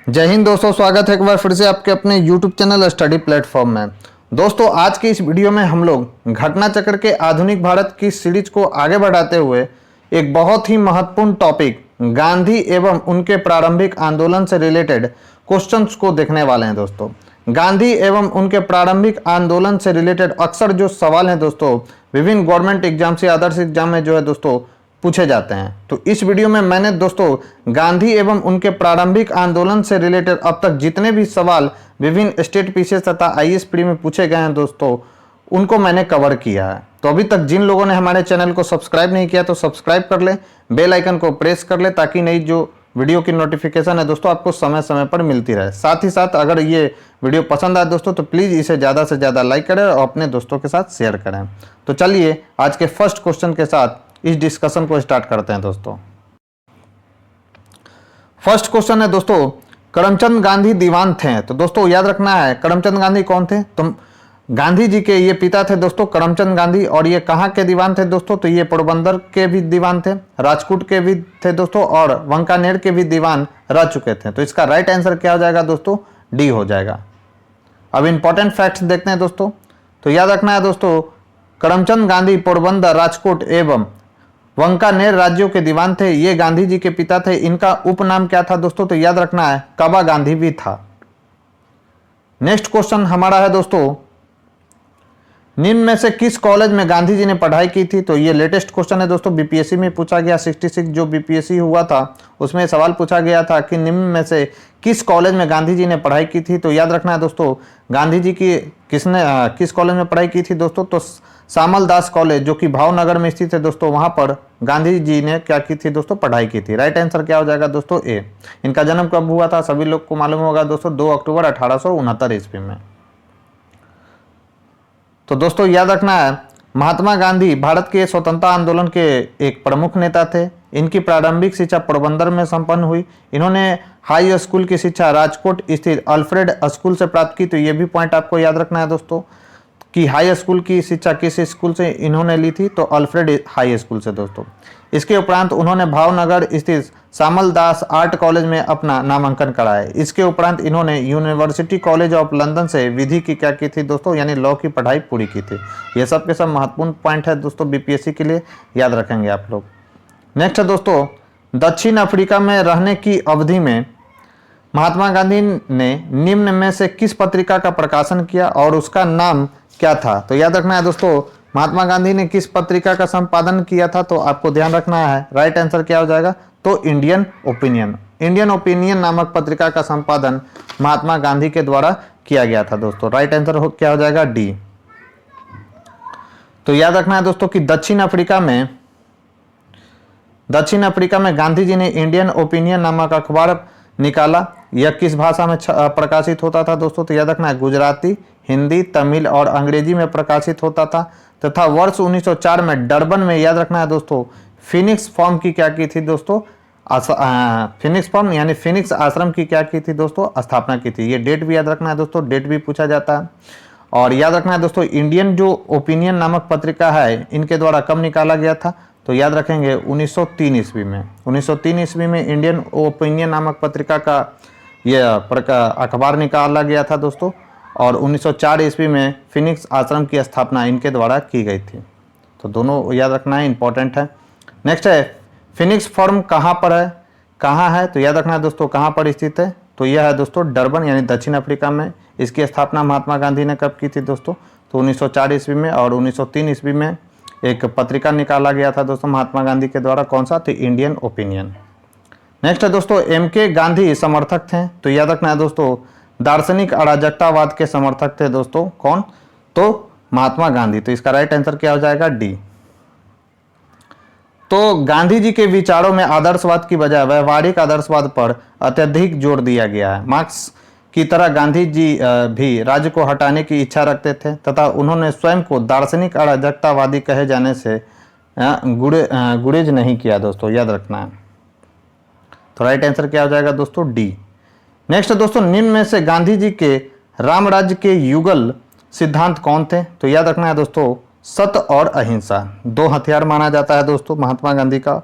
जय हिंद दोस्तों, स्वागत है एक बार फिर से आपके अपने YouTube चैनल स्टडी प्लेटफॉर्म में। दोस्तों आज की इस वीडियो में हम लोग घटना चक्र के आधुनिक भारत की सीरीज को आगे बढ़ाते हुए एक बहुत ही महत्वपूर्ण टॉपिक गांधी एवं उनके प्रारंभिक आंदोलन से रिलेटेड क्वेश्चंस को देखने वाले हैं। दोस्तों गांधी एवं उनके प्रारंभिक आंदोलन से रिलेटेड अक्सर जो सवाल हैं दोस्तों विभिन्न गवर्नमेंट एग्जाम से आदर्श एग्जाम में जो है दोस्तों पूछे जाते हैं। तो इस वीडियो में मैंने दोस्तों गांधी एवं उनके प्रारंभिक आंदोलन से रिलेटेड अब तक जितने भी सवाल विभिन्न स्टेट पीसीएस तथा आईएएस प्री में पूछे गए हैं दोस्तों उनको मैंने कवर किया है। तो अभी तक जिन लोगों ने हमारे चैनल को सब्सक्राइब नहीं किया तो सब्सक्राइब कर ले, बेल आइकन को प्रेस कर ले ताकि नई जो वीडियो की नोटिफिकेशन है दोस्तों आपको समय समय पर मिलती रहे। साथ ही साथ अगर ये वीडियो पसंद आए दोस्तों तो प्लीज़ इसे ज़्यादा से ज़्यादा लाइक करें और अपने दोस्तों के साथ शेयर करें। तो चलिए आज के फर्स्ट क्वेश्चन के साथ इस डिस्कशन को स्टार्ट करते हैं। दोस्तों फर्स्ट क्वेश्चन है दोस्तों, करमचंद गांधी दीवान थे। तो दोस्तों याद रखना है करमचंद गांधी कौन थे। तो गांधी जी के ये पिता थे दोस्तों करमचंद गांधी, और ये कहाँ के दीवान थे दोस्तों, तो ये पोरबंदर के भी दीवान थे, राजकोट के भी थे दोस्तों, और वांकानेर के भी दीवान रह चुके थे। तो इसका राइट आंसर क्या हो जाएगा दोस्तों, डी हो जाएगा। अब इंपॉर्टेंट फैक्ट्स देखते हैं दोस्तों। तो याद रखना है दोस्तों करमचंद गांधी पोरबंदर, राजकोट एवं वांकानेर राज्यों के दीवान थे। ये गांधी जी के पिता थे। इनका उपनाम क्या था दोस्तों, तो याद रखना है कबा गांधी भी था। नेक्स्ट क्वेश्चन हमारा है दोस्तों, निम्न में से किस कॉलेज में गांधी जी ने पढ़ाई की थी। तो ये लेटेस्ट क्वेश्चन है दोस्तों, बीपीएससी में पूछा गया। 66 जो बीपीएससी हुआ था उसमें सवाल पूछा गया था कि निम्न में से किस कॉलेज में गांधी जी ने पढ़ाई की थी। तो याद रखना है दोस्तों गांधी जी की किस कॉलेज में पढ़ाई की थी दोस्तों, तो श्यामल दास कॉलेज जो कि भावनगर में स्थित है दोस्तों, वहां पर गांधी जी ने क्या की थी दोस्तों, पढ़ाई की थी। राइट आंसर क्या हो जाएगा दोस्तों, ए। इनका जन्म कब हुआ था सभी लोग को मालूम होगा दोस्तों, 2 अक्टूबर 1869 ईस्वी में। तो दोस्तों याद रखना है महात्मा गांधी भारत के स्वतंत्रता आंदोलन के एक प्रमुख नेता थे। इनकी प्रारंभिक शिक्षा पोरबंदर में संपन्न हुई। इन्होंने हाई स्कूल की शिक्षा राजकोट स्थित अल्फ्रेड स्कूल से प्राप्त की। तो ये भी पॉइंट आपको याद रखना है दोस्तों कि हाई स्कूल की शिक्षा किस स्कूल से इन्होंने ली थी, तो अल्फ्रेड हाई स्कूल से दोस्तों। इसके उपरांत उन्होंने भावनगर स्थित श्यामल दास आर्ट कॉलेज में अपना नामांकन कराया। इसके उपरांत इन्होंने यूनिवर्सिटी कॉलेज ऑफ लंदन से विधि की क्या की थी दोस्तों, यानी लॉ की पढ़ाई पूरी की थी। ये सब के सब महत्वपूर्ण पॉइंट है दोस्तों, बीपीएससी के लिए याद रखेंगे आप लोग। नेक्स्ट है दोस्तों, दक्षिण अफ्रीका में रहने की अवधि में महात्मा गांधी ने निम्न में से किस पत्रिका का प्रकाशन किया और उसका नाम क्या था। तो याद रखना है दोस्तों महात्मा गांधी ने किस पत्रिका का संपादन किया था, तो आपको ध्यान रखना है राइट आंसर क्या हो जाएगा, तो इंडियन ओपिनियन। इंडियन ओपिनियन नामक पत्रिका का संपादन महात्मा गांधी के द्वारा किया गया था दोस्तों। राइट आंसर क्या हो जाएगा, डी। तो याद रखना है दोस्तों कि दक्षिण अफ्रीका में गांधी जी ने इंडियन ओपिनियन नामक अखबार निकाला। यह किस भाषा में प्रकाशित होता था दोस्तों, तो याद रखना है गुजराती, हिंदी, तमिल और अंग्रेजी में प्रकाशित होता था। तथा वर्ष 1904 में डरबन में याद रखना है दोस्तों फिनिक्स फॉर्म की क्या की थी दोस्तों, फिनिक्स फॉर्म यानी फिनिक्स आश्रम की क्या की थी दोस्तों, स्थापना की थी। ये डेट भी याद रखना है दोस्तों, डेट भी पूछा जाता है। और याद रखना है दोस्तों इंडियन जो ओपिनियन नामक पत्रिका है इनके द्वारा कब निकाला गया था, तो याद रखेंगे 1903 ईस्वी में। 1903 ईस्वी में इंडियन ओपिनियन नामक पत्रिका का यह अखबार निकाला गया था दोस्तों, और 1904 ईस्वी में फिनिक्स आश्रम की स्थापना इनके द्वारा की गई थी। तो दोनों याद रखना है, इंपॉर्टेंट है। नेक्स्ट है फिनिक्स फॉर्म कहाँ पर है, कहाँ है, तो याद रखना है दोस्तों कहाँ पर स्थित है, तो यह है दोस्तों डरबन यानी दक्षिण अफ्रीका में। इसकी स्थापना महात्मा गांधी ने कब की थी दोस्तों, तो 1904 ईस्वी में। और 1903 ईस्वी में एक पत्रिका निकाला गया था दोस्तों महात्मा गांधी के द्वारा, कौन सा, तो इंडियन ओपिनियन। नेक्स्ट है दोस्तों एम.के. गांधी समर्थक थे। तो याद रखना है दोस्तों दार्शनिक अराजकतावाद के समर्थक थे दोस्तों, कौन, तो महात्मा गांधी। तो इसका राइट आंसर क्या हो जाएगा, डी। तो गांधी जी के विचारों में आदर्शवाद की बजाय व्यवहारिक आदर्शवाद पर अत्यधिक जोर दिया गया है। मार्क्स की तरह गांधी जी भी राज्य को हटाने की इच्छा रखते थे तथा उन्होंने स्वयं को दार्शनिक अराजकतावादी कहे जाने से गुरेज नहीं किया दोस्तों, याद रखना है। तो राइट आंसर क्या हो जाएगा दोस्तों, डी। नेक्स्ट दोस्तों निम्न में से गांधी जी के राम राज्य के युगल सिद्धांत कौन थे। तो याद रखना है दोस्तों सत्य और अहिंसा 2 हथियार माना जाता है दोस्तों महात्मा गांधी का,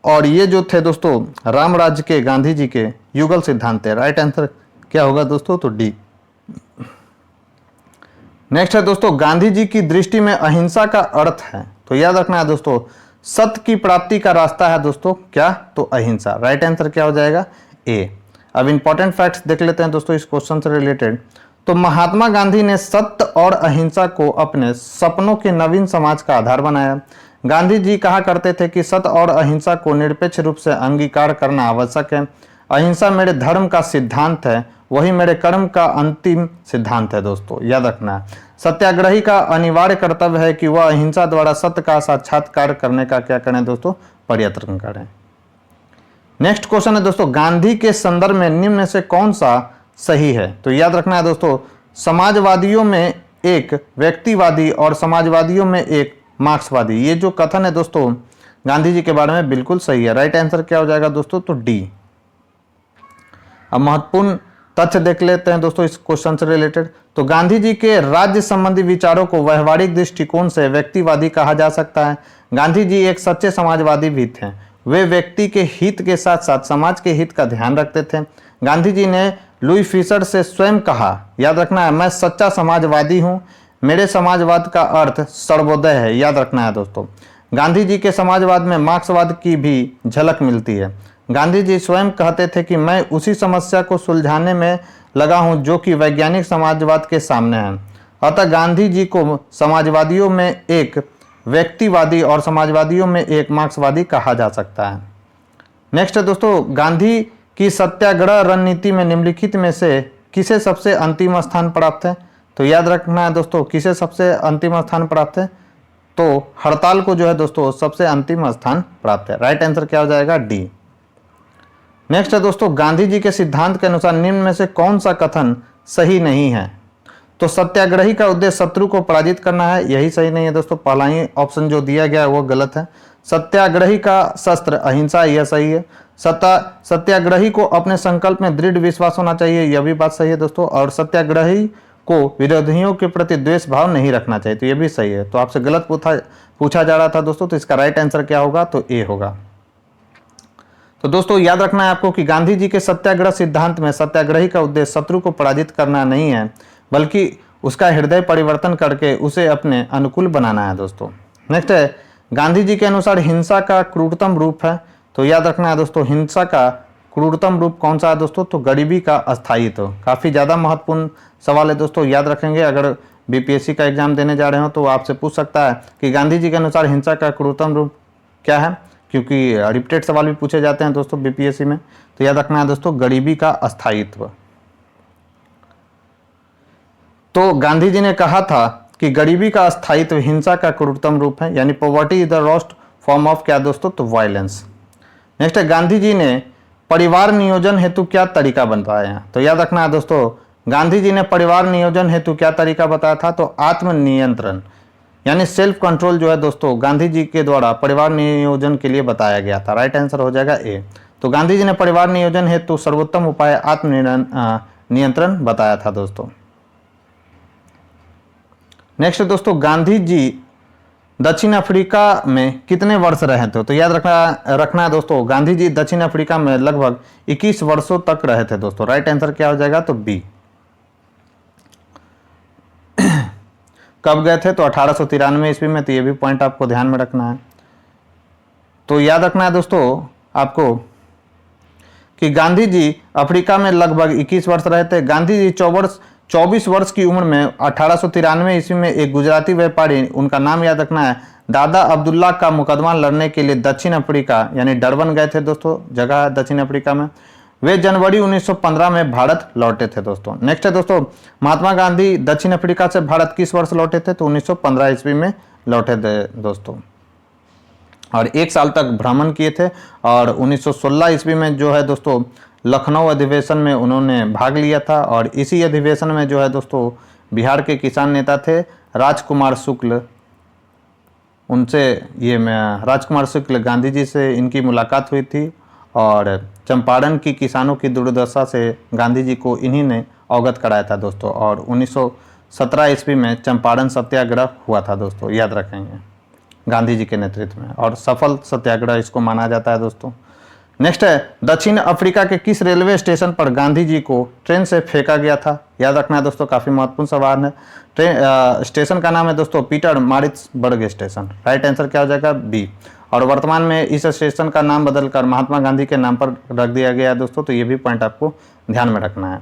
और ये जो थे दोस्तों राम राज्य के गांधी जी के युगल सिद्धांत है। राइट आंसर क्या होगा दोस्तों? तो डी। नेक्स्ट है दोस्तों, गांधी जी की दृष्टि में अहिंसा का अर्थ है, तो याद रखना है दोस्तों, सत्य की प्राप्ति का रास्ता है दोस्तों क्या? तो अहिंसा। राइट आंसर क्या हो जाएगा? ए। अब इंपॉर्टेंट फैक्ट्स देख लेते हैं दोस्तों इस क्वेश्चन से रिलेटेड। तो महात्मा गांधी ने सत्य और अहिंसा को अपने सपनों के नवीन समाज का आधार बनाया। गांधी जी कहा करते थे कि सत्य और अहिंसा को निरपेक्ष रूप से अंगीकार करना आवश्यक है। अहिंसा मेरे धर्म का सिद्धांत है, वही मेरे कर्म का अंतिम सिद्धांत है। दोस्तों याद रखना है, सत्याग्रही का अनिवार्य कर्तव्य है कि वह अहिंसा द्वारा सत्य का साक्षात्कार करने का क्या करें दोस्तों? प्रयत्न करें। नेक्स्ट क्वेश्चन है दोस्तों, गांधी के संदर्भ में निम्न में से कौन सा सही है? तो याद रखना है दोस्तों, समाजवादियों में एक व्यक्तिवादी और समाजवादियों में एक मार्क्सवादी, ये जो कथन है दोस्तों गांधी जी के बारे में बिल्कुल सही है। राइट आंसर क्या हो जाएगा दोस्तों? तो डी। अब महत्वपूर्ण तथ्य देख लेते हैं दोस्तों इस क्वेश्चन से रिलेटेड। तो गांधी जी के राज्य संबंधी विचारों को व्यवहारिक दृष्टिकोण से व्यक्तिवादी कहा जा सकता है। गांधी जी एक सच्चे समाजवादी भी थे, वे व्यक्ति के हित के साथ साथ समाज के हित का ध्यान रखते थे। गांधी जी ने लुई फिशर से स्वयं कहा, याद रखना है, मैं सच्चा समाजवादी हूं, मेरे समाजवाद का अर्थ सर्वोदय है। याद रखना है दोस्तों, गांधी जी के समाजवाद में मार्क्सवाद की भी झलक मिलती है। गांधी जी स्वयं कहते थे कि मैं उसी समस्या को सुलझाने में लगा हूं जो कि वैज्ञानिक समाजवाद के सामने है। अतः गांधी जी को समाजवादियों में एक व्यक्तिवादी और समाजवादियों में एक मार्क्सवादी कहा जा सकता है। नेक्स्ट है दोस्तों, गांधी की सत्याग्रह रणनीति में निम्नलिखित में से किसे सबसे अंतिम स्थान प्राप्त है? तो याद रखना है दोस्तों, किसे सबसे अंतिम स्थान प्राप्त है? तो हड़ताल को जो है दोस्तों सबसे अंतिम स्थान प्राप्त है। राइट आंसर क्या हो जाएगा? डी। नेक्स्ट है दोस्तों, गांधी जी के सिद्धांत के अनुसार निम्न में से कौन सा कथन सही नहीं है? तो सत्याग्रही का उद्देश्य शत्रु को पराजित करना है, यही सही नहीं है दोस्तों, पहला ही ऑप्शन जो दिया गया है वो गलत है। सत्याग्रही का शस्त्र अहिंसा, यह सही है। सत्याग्रही को अपने संकल्प में दृढ़ विश्वास होना चाहिए, यह भी बात सही है दोस्तों। और सत्याग्रही को विरोधियों के प्रति द्वेष भाव नहीं रखना चाहिए, तो यह भी सही है। तो आपसे गलत पूछा जा रहा था दोस्तों, तो इसका राइट आंसर क्या होगा? तो ए होगा। तो दोस्तों याद रखना है आपको कि गांधी जी के सत्याग्रह सिद्धांत में सत्याग्रही का उद्देश्य शत्रु को पराजित करना नहीं है, बल्कि उसका हृदय परिवर्तन करके उसे अपने अनुकूल बनाना है दोस्तों। नेक्स्ट है, गांधी जी के अनुसार हिंसा का क्रूरतम रूप है। तो याद रखना है दोस्तों, हिंसा का क्रूरतम रूप कौन सा है दोस्तों? तो गरीबी का अस्थायित्व। काफ़ी ज़्यादा महत्वपूर्ण सवाल है दोस्तों, याद रखेंगे। अगर बीपीएससी का एग्जाम देने जा रहे हो तो आपसे पूछ सकता है कि गांधी जी के अनुसार हिंसा का क्रूरतम रूप क्या है, क्योंकि रिपीटेड सवाल भी पूछे जाते हैं दोस्तों बीपीएससी में। तो याद रखना है दोस्तों, गरीबी का अस्थायित्व। तो गांधी जी ने कहा था कि गरीबी का अस्थायित्व हिंसा का क्रूरतम रूप है, यानी poverty is the worst form of क्या दोस्तों? तो वायलेंस। नेक्स्ट है, गांधी जी ने परिवार नियोजन हेतु क्या तरीका बताया? तो याद रखना है दोस्तों, गांधी जी ने परिवार नियोजन हेतु क्या तरीका बताया था? तो आत्मनियंत्रण, यानी सेल्फ कंट्रोल जो है दोस्तों गांधी जी के द्वारा परिवार नियोजन के लिए बताया गया था। राइट आंसर हो जाएगा ए। तो गांधी जी ने परिवार नियोजन हेतु सर्वोत्तम उपाय आत्मनियंत्रण बताया था दोस्तों। नेक्स्ट दोस्तों, गांधी जी दक्षिण अफ्रीका में कितने वर्ष रहे थे? तो याद रखना है दोस्तों, गांधी जी दक्षिण अफ्रीका में लगभग 21 वर्षों तक रहे थे दोस्तों। राइट आंसर क्या हो जाएगा? तो बी। कब गए थे? तो 1893 ईस्वी में। तो ये भी पॉइंट आपको ध्यान में रखना है। तो याद रखना है दोस्तों आपको कि गांधी जी अफ्रीका में लगभग 21 वर्ष रहे थे। गांधी जी 24 वर्ष की उम्र में 1893 ईस्वी में एक गुजराती व्यापारी, उनका नाम याद रखना है, दादा अब्दुल्ला का मुकदमा लड़ने के लिए दक्षिण अफ्रीका यानी डरबन गए थे दोस्तों, जगह है दक्षिण अफ्रीका में। वे जनवरी 1915 में भारत लौटे थे दोस्तों। नेक्स्ट है दोस्तों, महात्मा गांधी दक्षिण अफ्रीका से भारत किस वर्ष लौटे थे? तो 1915 ईस्वी में लौटे थे दोस्तों, और 1 साल तक भ्रमण किए थे। और 1916 ईस्वी में जो है दोस्तों लखनऊ अधिवेशन में उन्होंने भाग लिया था। और इसी अधिवेशन में जो है दोस्तों बिहार के किसान नेता थे राजकुमार शुक्ल, उनसे ये राजकुमार शुक्ल गांधी जी से इनकी मुलाकात हुई थी। और चंपारण की किसानों की दुर्दशा से गांधी जी को इन्हीं ने अवगत कराया था दोस्तों। और 1917 ईस्वी में चंपारण सत्याग्रह हुआ था दोस्तों, याद रखेंगे। गांधी जी के नेतृत्व में, और सफल सत्याग्रह इसको माना जाता है दोस्तों। नेक्स्ट है, दक्षिण अफ्रीका के किस रेलवे स्टेशन पर गांधी जी को ट्रेन से फेंका गया था? याद रखना है दोस्तों, काफी महत्वपूर्ण सवाल है। स्टेशन का नाम है दोस्तों पीटरमारिट्सबर्ग स्टेशन। राइट आंसर क्या हो जाएगा? बी। और वर्तमान में इस स्टेशन का नाम बदलकर महात्मा गांधी के नाम पर रख दिया गया है दोस्तों, तो ये भी पॉइंट आपको ध्यान में रखना है।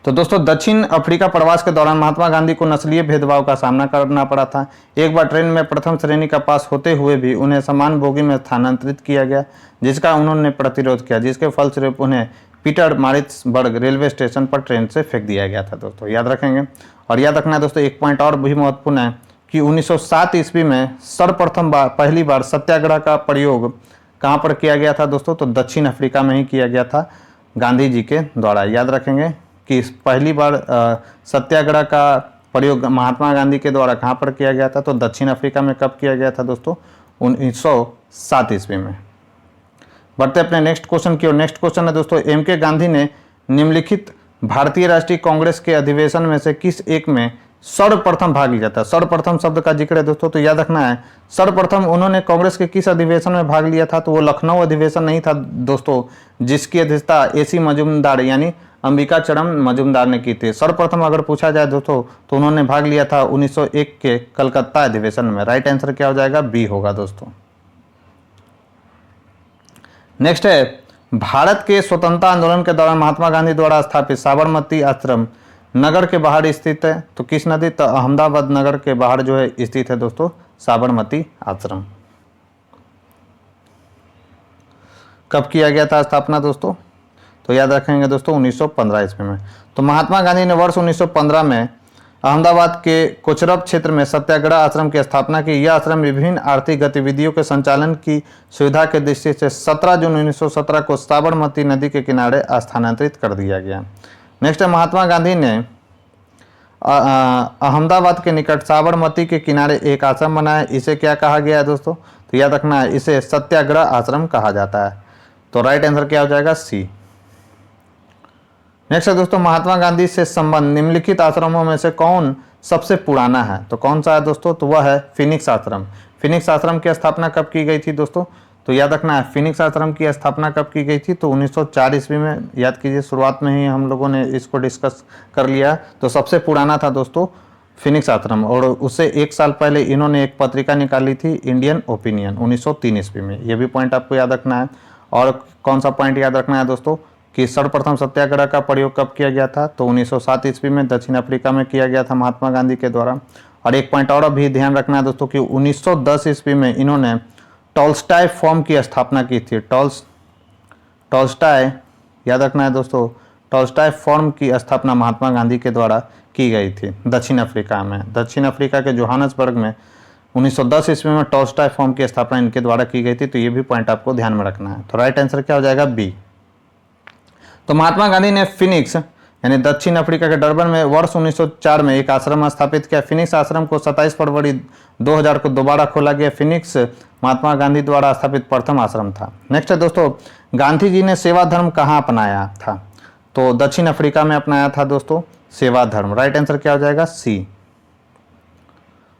तो दोस्तों, दक्षिण अफ्रीका प्रवास के दौरान महात्मा गांधी को नस्लीय भेदभाव का सामना करना पड़ा था। एक बार ट्रेन में प्रथम श्रेणी का पास होते हुए भी उन्हें समान बोगी में स्थानांतरित किया गया, जिसका उन्होंने प्रतिरोध किया, जिसके फलस्वरूप उन्हें पीटरमारिट्सबर्ग रेलवे स्टेशन पर ट्रेन से फेंक दिया गया था दोस्तों, याद रखेंगे। और याद रखना है दोस्तों, एक पॉइंट और भी महत्वपूर्ण है कि 1907 ईस्वी में पहली बार सत्याग्रह का प्रयोग कहाँ पर किया गया था दोस्तों? तो दक्षिण अफ्रीका में ही किया गया था गांधी जी के द्वारा। याद रखेंगे कि पहली बार सत्याग्रह का प्रयोग महात्मा गांधी के द्वारा कहाँ पर किया गया था? तो दक्षिण अफ्रीका में कब किया गया था दोस्तों? 1907 ईस्वी में। बढ़ते अपने नेक्स्ट क्वेश्चन की ओर। नेक्स्ट क्वेश्चन है दोस्तों, एम.के. गांधी ने निम्नलिखित भारतीय राष्ट्रीय कांग्रेस के अधिवेशन में से किस एक में सर्वप्रथम भाग लिया था? सर्वप्रथम शब्द का जिक्र है दोस्तों, तो याद रखना है सर्वप्रथम उन्होंने कांग्रेस के किस अधिवेशन में भाग लिया था? तो वो लखनऊ अधिवेशन नहीं था दोस्तों, जिसकी अध्यक्षता ए.सी. मजूमदार यानी अंबिका चरण मजूमदार ने की थी। सर्वप्रथम अगर पूछा जाए दोस्तों तो उन्होंने भाग लिया था 1901 के कलकत्ता अधिवेशन में। राइट आंसर क्या हो जाएगा? बी होगा दोस्तों। नेक्स्ट है, भारत के स्वतंत्रता आंदोलन के दौरान महात्मा गांधी द्वारा स्थापित साबरमती आश्रम नगर के बाहर स्थित है, तो किस नदी? तो अहमदाबाद नगर के बाहर जो है स्थित है दोस्तों साबरमती आश्रम। कब किया गया था स्थापना दोस्तों? तो याद रखेंगे दोस्तों 1915 ईस्वी में। तो महात्मा गांधी ने वर्ष 1915 में अहमदाबाद के कोचरब क्षेत्र में सत्याग्रह आश्रम की स्थापना की। यह आश्रम विभिन्न आर्थिक गतिविधियों के संचालन की सुविधा के दृष्टि से 17 जून 1917 को साबरमती नदी के किनारे स्थानांतरित कर दिया गया। नेक्स्ट है, महात्मा गांधी ने अहमदाबाद के निकट साबरमती के किनारे एक आश्रम बनाया। इसे क्या कहा गया है दोस्तों? तो याद रखना है, इसे सत्याग्रह आश्रम कहा जाता है। तो राइट आंसर क्या हो जाएगा? सी। नेक्स्ट है दोस्तों, महात्मा गांधी से संबंध निम्नलिखित आश्रमों में से कौन सबसे पुराना है? तो कौन सा है दोस्तों? तो वह है फिनिक्स आश्रम। फिनिक्स आश्रम की स्थापना कब की गई थी दोस्तों? तो याद रखना है, फिनिक्स आश्रम की स्थापना कब की गई थी? तो 1904 ईस्वी में। याद कीजिए, शुरुआत में ही हम लोगों ने इसको डिस्कस कर लिया। तो सबसे पुराना था दोस्तों फिनिक्स आश्रम, और उससे एक साल पहले इन्होंने एक पत्रिका निकाली थी इंडियन ओपिनियन 1903 ईस्वी में। ये भी पॉइंट आपको याद रखना है। और कौन सा पॉइंट याद रखना है दोस्तों कि सर्वप्रथम सत्याग्रह का प्रयोग कब किया गया था? तो 1907 ईस्वी में दक्षिण अफ्रीका में किया गया था महात्मा गांधी के द्वारा। और एक पॉइंट और भी ध्यान रखना है दोस्तों कि 1910 ईस्वी में इन्होंने टॉल्स्टॉय फॉर्म की स्थापना की थी। टॉल्स्टॉय, याद रखना है दोस्तों, टॉल्स्टॉय फॉर्म की स्थापना महात्मा गांधी के द्वारा की गई थी दक्षिण अफ्रीका में। दक्षिण अफ्रीका के जोहान्सबर्ग में 1910 ईस्वी में टॉल्स्टॉय फॉर्म की स्थापना इनके द्वारा की गई थी। तो ये भी पॉइंट आपको ध्यान में रखना है। तो राइट आंसर क्या हो जाएगा? बी। तो महात्मा गांधी ने फिनिक्स यानी दक्षिण अफ्रीका के डरबन में वर्ष 1904 में एक आश्रम स्थापित किया। फिनिक्स आश्रम को 27 फरवरी 2000 को दोबारा खोला गया। फिनिक्स महात्मा गांधी द्वारा स्थापित प्रथम आश्रम था। नेक्स्ट है दोस्तों, गांधी जी ने सेवा धर्म कहाँ अपनाया था? तो दक्षिण अफ्रीका में अपनाया था दोस्तों सेवा धर्म। राइट आंसर क्या हो जाएगा? सी।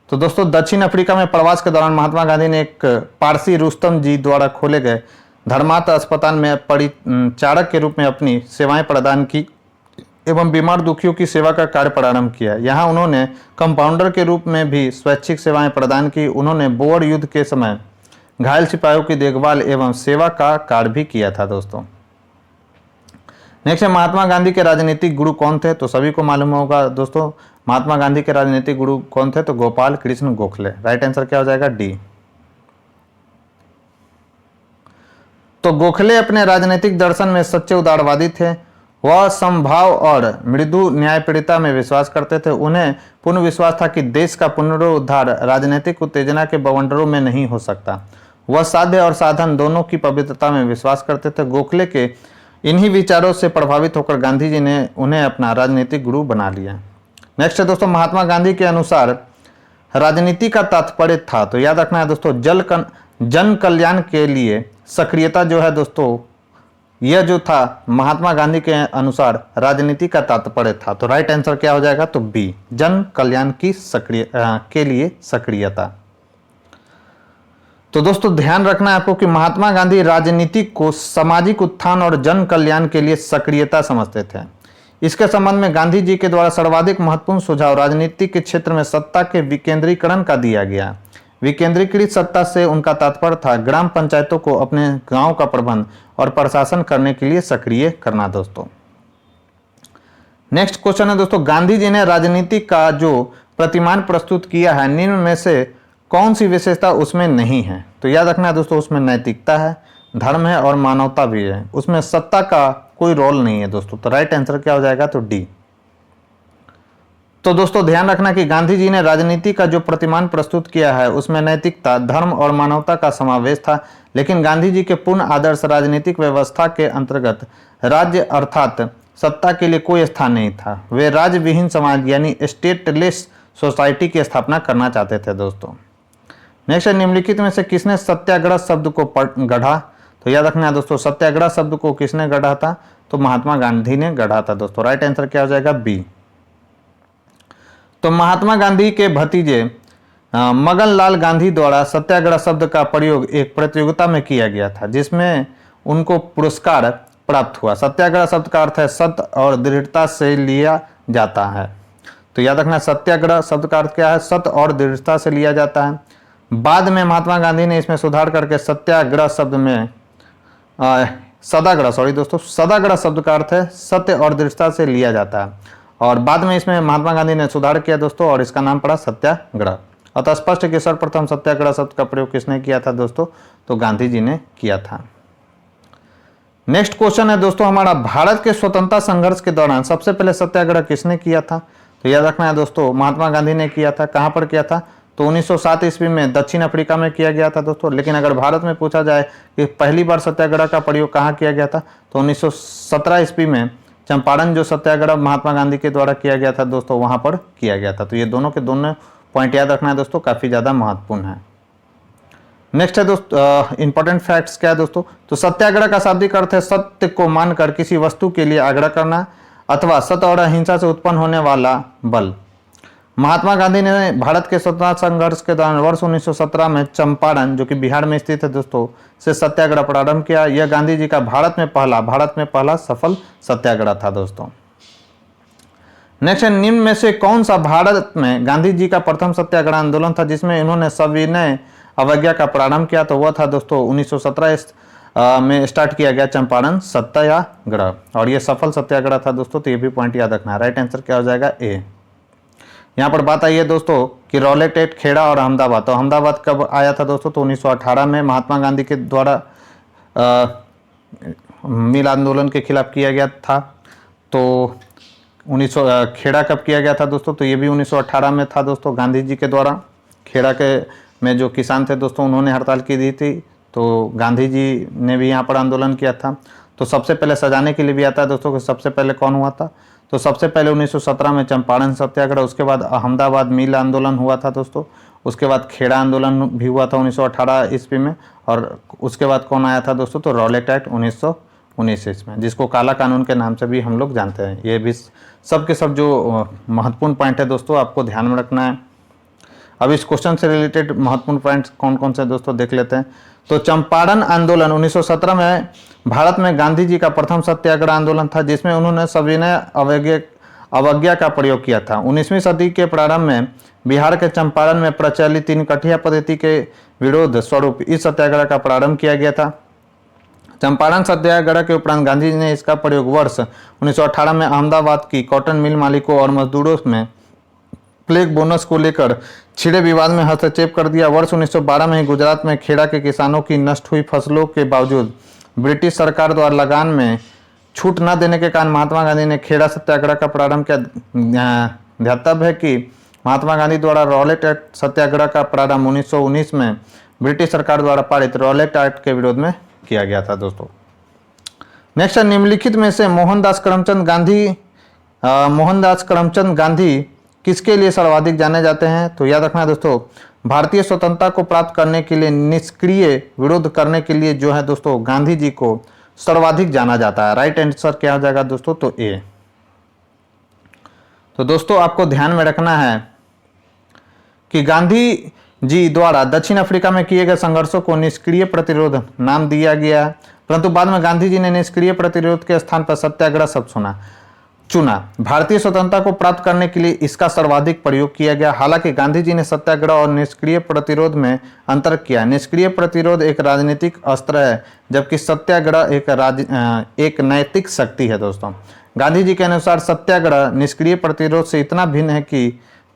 तो दोस्तों, दक्षिण अफ्रीका में प्रवास के दौरान महात्मा गांधी ने एक पारसी रुस्तम जी द्वारा खोले गए धर्मार्थ अस्पताल में परिचारक के रूप में अपनी सेवाएं प्रदान की एवं बीमार दुखियों की सेवा का कार्य प्रारंभ किया। यहाँ उन्होंने कंपाउंडर के रूप में भी स्वैच्छिक सेवाएं प्रदान की। उन्होंने बोअर युद्ध के समय घायल सिपाहियों की देखभाल एवं सेवा का कार्य भी किया था दोस्तों। नेक्स्ट है, महात्मा गांधी के राजनीतिक गुरु कौन थे? तो सभी को मालूम होगा दोस्तों, महात्मा गांधी के राजनीतिक गुरु कौन थे? तो गोपाल कृष्ण गोखले। राइट आंसर क्या हो जाएगा? डी। तो गोखले अपने राजनीतिक दर्शन में सच्चे उदारवादी थे। वह समभाव और मृदु न्यायप्रियता में विश्वास करते थे। उन्हें पूर्ण विश्वास था कि देश का पुनरुद्धार राजनीतिक उत्तेजना के बवंडरों में नहीं हो सकता। वह साध्य और साधन दोनों की पवित्रता में विश्वास करते थे। गोखले के इन्हीं विचारों से प्रभावित होकर गांधी जी ने उन्हें अपना राजनीतिक गुरु बना लिया। नेक्स्ट है दोस्तों, महात्मा गांधी के अनुसार राजनीति का तात्पर्य था। तो याद रखना है दोस्तों, जन कल्याण के लिए सक्रियता जो है दोस्तों यह जो था महात्मा गांधी के अनुसार राजनीति का तात्पर्य था। तो राइट आंसर क्या हो जाएगा, तो बी, जन कल्याण की के लिए सक्रियता। तो दोस्तों ध्यान रखना है आपको कि महात्मा गांधी राजनीति को सामाजिक उत्थान और जन कल्याण के लिए सक्रियता समझते थे। इसके संबंध में गांधी जी के द्वारा सर्वाधिक महत्वपूर्ण सुझाव राजनीति के क्षेत्र में सत्ता के विकेंद्रीकरण का दिया गया। विकेंद्रीकृत सत्ता से उनका तात्पर्य था ग्राम पंचायतों को अपने गांव का प्रबंध और प्रशासन करने के लिए सक्रिय करना। दोस्तों नेक्स्ट क्वेश्चन है दोस्तों, गांधी जी ने राजनीति का जो प्रतिमान प्रस्तुत किया है निम्न में से कौन सी विशेषता उसमें नहीं है। तो याद रखना है दोस्तों, उसमें नैतिकता है, धर्म है और मानवता भी है। उसमें सत्ता का कोई रोल नहीं है दोस्तों। तो राइट आंसर क्या हो जाएगा, तो डी। तो दोस्तों ध्यान रखना कि गांधी जी ने राजनीति का जो प्रतिमान प्रस्तुत किया है उसमें नैतिकता, धर्म और मानवता का समावेश था, लेकिन गांधी जी के पूर्ण आदर्श राजनीतिक व्यवस्था के अंतर्गत राज्य अर्थात सत्ता के लिए कोई स्थान नहीं था। वे राज्य विहीन समाज यानी स्टेटलेस सोसाइटी की स्थापना करना चाहते थे। दोस्तों नेक्स्ट, निम्नलिखित में से किसने सत्याग्रह शब्द को गढ़ा। तो याद रखना है दोस्तों, सत्याग्रह शब्द को किसने गढ़ा था, तो महात्मा गांधी ने गढ़ा था। दोस्तों राइट आंसर क्या हो जाएगा, बी। तो महात्मा गांधी के भतीजे मगन लाल गांधी द्वारा सत्याग्रह शब्द का प्रयोग एक प्रतियोगिता में किया गया था जिसमें उनको पुरस्कार प्राप्त हुआ। सत्याग्रह शब्द का अर्थ है सत्य और दृढ़ता से लिया जाता है। तो याद रखना, सत्याग्रह शब्द का अर्थ क्या है, सत्य और दृढ़ता से लिया जाता है। बाद में महात्मा गांधी ने इसमें सुधार करके सत्याग्रह शब्द में सदाग्रह शब्द का अर्थ है सत्य और दृढ़ता से लिया जाता है, और बाद में इसमें महात्मा गांधी ने सुधार किया दोस्तों और इसका नाम पड़ा सत्याग्रह। अतः स्पष्ट है कि सर्वप्रथम सत्याग्रह शब्द का प्रयोग किसने किया था दोस्तों, तो गांधी जी ने किया था। नेक्स्ट क्वेश्चन है दोस्तों हमारा, भारत के स्वतंत्रता संघर्ष के दौरान सबसे पहले सत्याग्रह किसने किया था। तो याद रखना है दोस्तों, महात्मा गांधी ने किया था। कहां पर किया था, तो 1907 ईस्वी में दक्षिण अफ्रीका में किया गया था दोस्तों। लेकिन अगर भारत में पूछा जाए कि पहली बार सत्याग्रह का प्रयोग कहाँ किया गया था, तो 1917 ईस्वी में चंपारण जो सत्याग्रह महात्मा गांधी के द्वारा किया गया था दोस्तों, वहां पर किया गया था। तो ये दोनों के दोनों पॉइंट याद रखना है दोस्तों, काफी ज्यादा महत्वपूर्ण है। नेक्स्ट है दोस्तों इंपॉर्टेंट फैक्ट्स क्या है दोस्तों, तो सत्याग्रह का शाब्दिक अर्थ है सत्य को मानकर किसी वस्तु के लिए आग्रह करना अथवा सत्य और अहिंसा से उत्पन्न होने वाला बल। महात्मा गांधी ने भारत के स्वतंत्रता संघर्ष के दौरान वर्ष 1917 में चंपारण जो कि बिहार में स्थित है दोस्तों से सत्याग्रह प्रारंभ किया। यह गांधी जी का भारत में पहला सफल सत्याग्रह था दोस्तों। नेक्स्ट है, निम्न में से कौन सा भारत में गांधी जी का प्रथम सत्याग्रह आंदोलन था जिसमें इन्होंने सविनय अवज्ञा का प्रारंभ किया। तो वह था दोस्तों 1917 में स्टार्ट किया गया चंपारण सत्याग्रह, और यह सफल सत्याग्रह था दोस्तों। तो ये भी पॉइंट याद रखना है। राइट आंसर क्या हो जाएगा, ए। यहाँ पर बात आई है दोस्तों कि रॉलेट एट खेड़ा और अहमदाबाद। तो अहमदाबाद कब आया था दोस्तों, तो 1918 में महात्मा गांधी के द्वारा मिल आंदोलन के खिलाफ किया गया था। तो खेड़ा कब किया गया था दोस्तों, तो ये भी 1918 में था दोस्तों। गांधी जी के द्वारा खेड़ा के में जो किसान थे दोस्तों उन्होंने हड़ताल की दी थी, तो गांधी जी ने भी यहाँ पर आंदोलन किया था। तो सबसे पहले सजाने के लिए भी आता है दोस्तों कि सबसे पहले कौन हुआ था, तो सबसे पहले 1917 में चंपारण सत्याग्रह, उसके बाद अहमदाबाद मिल आंदोलन हुआ था दोस्तों, उसके बाद खेड़ा आंदोलन भी हुआ था 1918 ईस्वी में, और उसके बाद कौन आया था दोस्तों, तो रॉलेट एक्ट 1919 ईस्वी में, जिसको काला कानून के नाम से भी हम लोग जानते हैं। ये भी सब के सब जो महत्वपूर्ण पॉइंट है दोस्तों आपको ध्यान में रखना है। अब इस क्वेश्चन से रिलेटेड महत्वपूर्ण पॉइंट्स कौन कौन से दोस्तों देख लेते हैं। तो चंपारण आंदोलन 1917 में भारत में गांधी जी का प्रथम सत्याग्रह आंदोलन था जिसमें उन्होंने सविनय अवज्ञा का प्रयोग किया था। 19वीं सदी के प्रारंभ में बिहार के चंपारण में प्रचलित 3 कठिया पद्धति के विरोध स्वरूप इस सत्याग्रह का प्रारंभ किया गया था। चंपारण सत्याग्रह के उपरांत गांधी जी ने इसका प्रयोग वर्ष 1918 में अहमदाबाद की कॉटन मिल मालिकों और मजदूरों में प्लेग बोनस को लेकर छिड़े विवाद में हस्तक्षेप कर दिया। वर्ष 1912 में ही गुजरात में खेड़ा के किसानों की नष्ट हुई फसलों के बावजूद ब्रिटिश सरकार द्वारा लगान में छूट न देने के कारण महात्मा गांधी ने खेड़ा सत्याग्रह का प्रारंभ किया। ध्यातव्य है कि महात्मा गांधी द्वारा रॉलेट एक्ट सत्याग्रह का प्रारंभ 1919 में ब्रिटिश सरकार द्वारा पारित रॉलेट एक्ट के विरोध में किया गया था दोस्तों। नेक्स्ट, निम्नलिखित में से मोहनदास करमचंद गांधी किसके लिए सर्वाधिक जाने जाते हैं। तो याद रखना दोस्तों, भारतीय स्वतंत्रता को प्राप्त करने के लिए निष्क्रिय विरोध करने के लिए जो है दोस्तों गांधी जी को सर्वाधिक जाना जाता है। राइट आंसर क्या हो जाएगा दोस्तों, तो ए। तो दोस्तों आपको ध्यान में रखना है कि गांधी जी द्वारा दक्षिण अफ्रीका में किए गए संघर्षों को निष्क्रिय प्रतिरोध नाम दिया गया है, परंतु बाद में गांधी जी ने निष्क्रिय प्रतिरोध के स्थान पर सत्याग्रह शब्द चुना। भारतीय स्वतंत्रता को प्राप्त करने के लिए इसका सर्वाधिक प्रयोग किया गया। हालांकि गांधी जी ने सत्याग्रह और निष्क्रिय प्रतिरोध में अंतर किया। निष्क्रिय प्रतिरोध एक राजनीतिक अस्त्र है, जबकि सत्याग्रह एक नैतिक शक्ति है। दोस्तों गांधी जी के अनुसार सत्याग्रह निष्क्रिय प्रतिरोध से इतना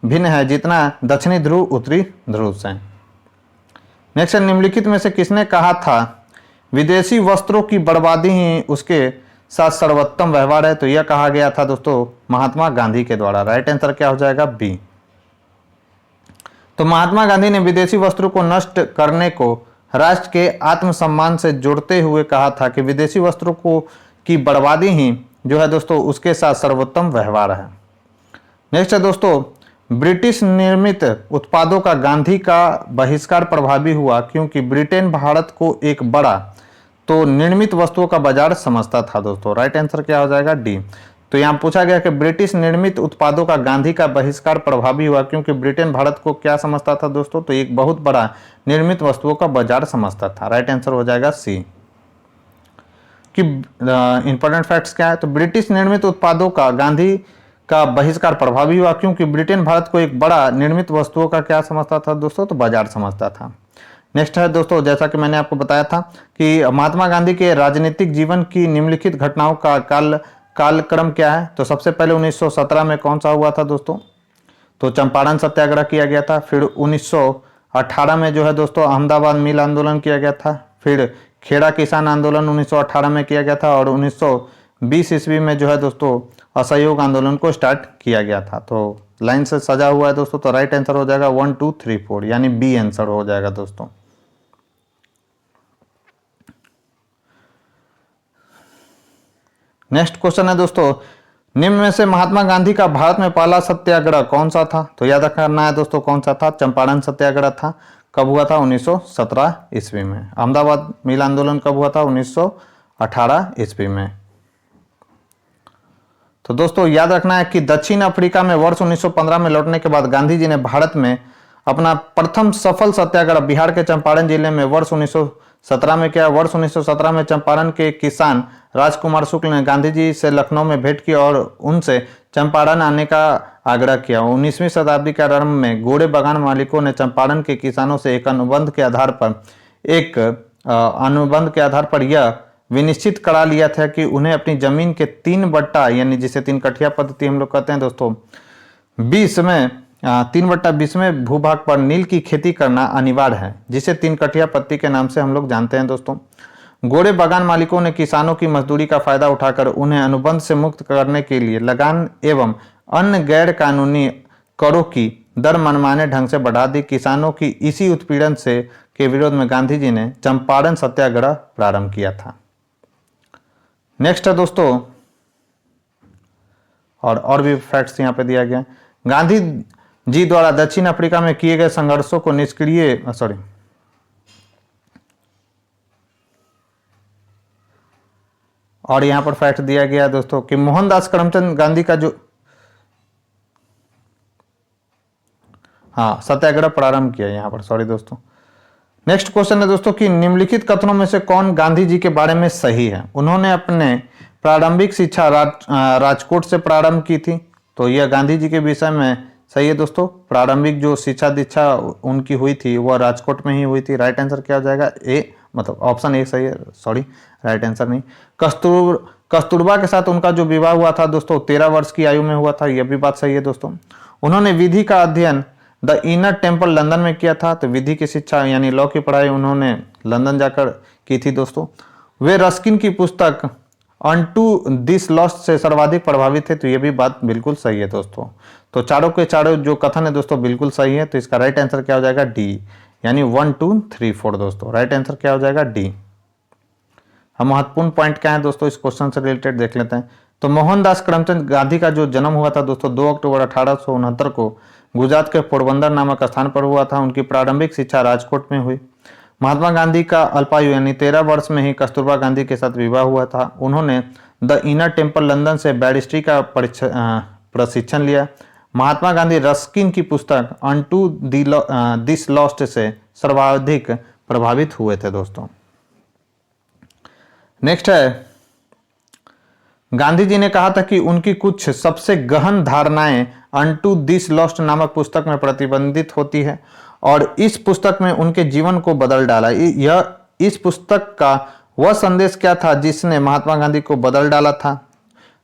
भिन्न है जितना दक्षिणी ध्रुव उत्तरी ध्रुव से। नेक्स्ट, निम्नलिखित में से किसने कहा था विदेशी वस्त्रों की बर्बादी ही उसके साथ सर्वोत्तम व्यवहार है? तो यह कहा गया था दोस्तों महात्मा गांधी के द्वारा। राइट आंसर क्या हो जाएगा, बी। तो महात्मा गांधी ने विदेशी वस्त्रों को नष्ट करने को राष्ट्र के आत्मसम्मान से जोड़ते हुए कहा था कि विदेशी वस्त्रों की बर्बादी ही जो है दोस्तों उसके साथ सर्वोत्तम व्यवहार है। नेक्स्ट है दोस्तों, ब्रिटिश निर्मित उत्पादों का गांधी का बहिष्कार प्रभावी हुआ क्योंकि ब्रिटेन भारत को एक बड़ा तो निर्मित वस्तुओं का बाजार समझता था। दोस्तों राइट आंसर क्या हो जाएगा, डी। तो यहाँ पूछा गया कि ब्रिटिश निर्मित उत्पादों का गांधी का बहिष्कार प्रभावी हुआ क्योंकि ब्रिटेन भारत को क्या समझता था दोस्तों, तो एक बहुत बड़ा निर्मित वस्तुओं का बाजार समझता था। राइट आंसर हो जाएगा सी। कि इंपॉर्टेंट फैक्ट्स क्या है, तो ब्रिटिश निर्मित उत्पादों का गांधी का बहिष्कार प्रभावी हुआ क्योंकि ब्रिटेन भारत को एक बड़ा निर्मित वस्तुओं का क्या समझता था दोस्तों, तो बाजार समझता था। नेक्स्ट है दोस्तों, जैसा कि मैंने आपको बताया था कि महात्मा गांधी के राजनीतिक जीवन की निम्नलिखित घटनाओं का कालक्रम क्या है? तो सबसे पहले 1917 में कौन सा हुआ था दोस्तों, तो चंपारण सत्याग्रह किया गया था। फिर 1918 में जो है दोस्तों अहमदाबाद मिल आंदोलन किया गया था। फिर खेड़ा किसान आंदोलन 1918 में किया गया था और 1920 ईस्वी में जो है दोस्तों असहयोग आंदोलन को स्टार्ट किया गया था। तो लाइन से सजा हुआ है दोस्तों, तो राइट आंसर हो जाएगा 1 2 3 4 यानी बी आंसर हो जाएगा दोस्तों। नेक्स्ट क्वेश्चन है दोस्तों, निम्न में से महात्मा गांधी का भारत में पहला सत्याग्रह कौन सा था? तो याद रखना है दोस्तों कौन सा था, चंपारण सत्याग्रह था। कब हुआ था? 1917 ईस्वी में। अहमदाबाद मिल आंदोलन कब हुआ था? 1918 ईस्वी में। तो दोस्तों याद रखना है कि दक्षिण अफ्रीका में वर्ष 1915 में लौटने के बाद गांधी जी ने भारत में अपना प्रथम सफल सत्याग्रह बिहार के चंपारण जिले में वर्ष 1917 में किया। वर्ष 1917 में चंपारण के किसान राजकुमार शुक्ल ने गांधी जी से लखनऊ में भेंट की और उनसे चंपारण आने का आग्रह किया। 19वीं शताब्दी के आरंभ में घोड़े बागान मालिकों ने चंपारण के किसानों से एक अनुबंध के आधार पर यह विनिश्चित करा लिया था कि उन्हें अपनी जमीन के 3 बट्टा यानी जिसे 3 कठिया पद्धति हम लोग कहते हैं दोस्तों 3/20 में भूभाग पर नील की खेती करना अनिवार्य है, जिसे 3 कठिया पद्धति के नाम से हम लोग जानते हैं दोस्तों। घोड़े बागान मालिकों ने किसानों की मजदूरी का फायदा उठाकर उन्हें अनुबंध से मुक्त करने के लिए लगान एवं अन्य गैर कानूनी करों की दर मनमाने ढंग से बढ़ा दी। किसानों की इसी उत्पीड़न के विरोध में गांधी जी ने चंपारण सत्याग्रह प्रारंभ किया था। नेक्स्ट है दोस्तों, और भी फैक्ट्स यहां पे दिया गया। गांधी जी द्वारा दक्षिण अफ्रीका में किए गए संघर्षों को और यहां पर फैक्ट दिया गया दोस्तों कि मोहनदास करमचंद गांधी का जो सत्याग्रह प्रारंभ किया यहां पर, सॉरी दोस्तों। नेक्स्ट क्वेश्चन है दोस्तों कि निम्नलिखित कथनों में से कौन गांधी जी के बारे में सही है? उन्होंने अपने प्रारंभिक शिक्षा राजकोट से प्रारंभ की थी, तो यह गांधी जी के विषय में सही है दोस्तों। प्रारंभिक जो शिक्षा दीक्षा उनकी हुई थी वह राजकोट में ही हुई थी। राइट आंसर क्या हो जाएगा? ए, मतलब ऑप्शन ए सही है, सॉरी राइट आंसर नहीं। कस्तूरबा के साथ उनका जो विवाह हुआ था दोस्तों 13 वर्ष की आयु में हुआ था, यह भी बात सही है दोस्तों। उन्होंने विधि का अध्ययन द इनर टेम्पल लंदन में किया था, तो विधि की शिक्षा यानी लॉ की पढ़ाई उन्होंने लंदन जाकर की थी दोस्तों। वे रस्किन की पुस्तक अनटू दिस लॉस्ट से सर्वाधिक प्रभावित थे, तो ये भी बात बिल्कुल सही है दोस्तों। तो चारों के चारों जो कथन है दोस्तों बिल्कुल सही है, तो इसका राइट आंसर क्या हो जाएगा? डी, यानी 1 2 3 4 दोस्तों। राइट आंसर क्या हो जाएगा? डी। हम महत्वपूर्ण पॉइंट क्या है दोस्तों इस क्वेश्चन से रिलेटेड देख लेते हैं। तो मोहनदास करमचंद गांधी का जो जन्म हुआ था दोस्तों 2 अक्टूबर 1869 को गुजरात के पोरबंदर नामक स्थान पर हुआ था। उनकी प्रारंभिक शिक्षा राजकोट में हुई। महात्मा गांधी का अल्पायु यानी 13 वर्ष में ही कस्तूरबा गांधी के साथ विवाह हुआ था। उन्होंने द इनर टेम्पल लंदन से बैरिस्ट्री का प्रशिक्षण लिया। महात्मा गांधी रस्किन की पुस्तक अनटू दिस लॉस्ट से सर्वाधिक प्रभावित हुए थे दोस्तों। नेक्स्ट है, गांधी जी ने कहा था कि उनकी कुछ सबसे गहन धारणाएं अनटू दिस लॉस्ट नामक पुस्तक में प्रतिबंधित होती है और इस पुस्तक में उनके जीवन को बदल डाला। यह इस पुस्तक का वह संदेश क्या था जिसने महात्मा गांधी को बदल डाला था?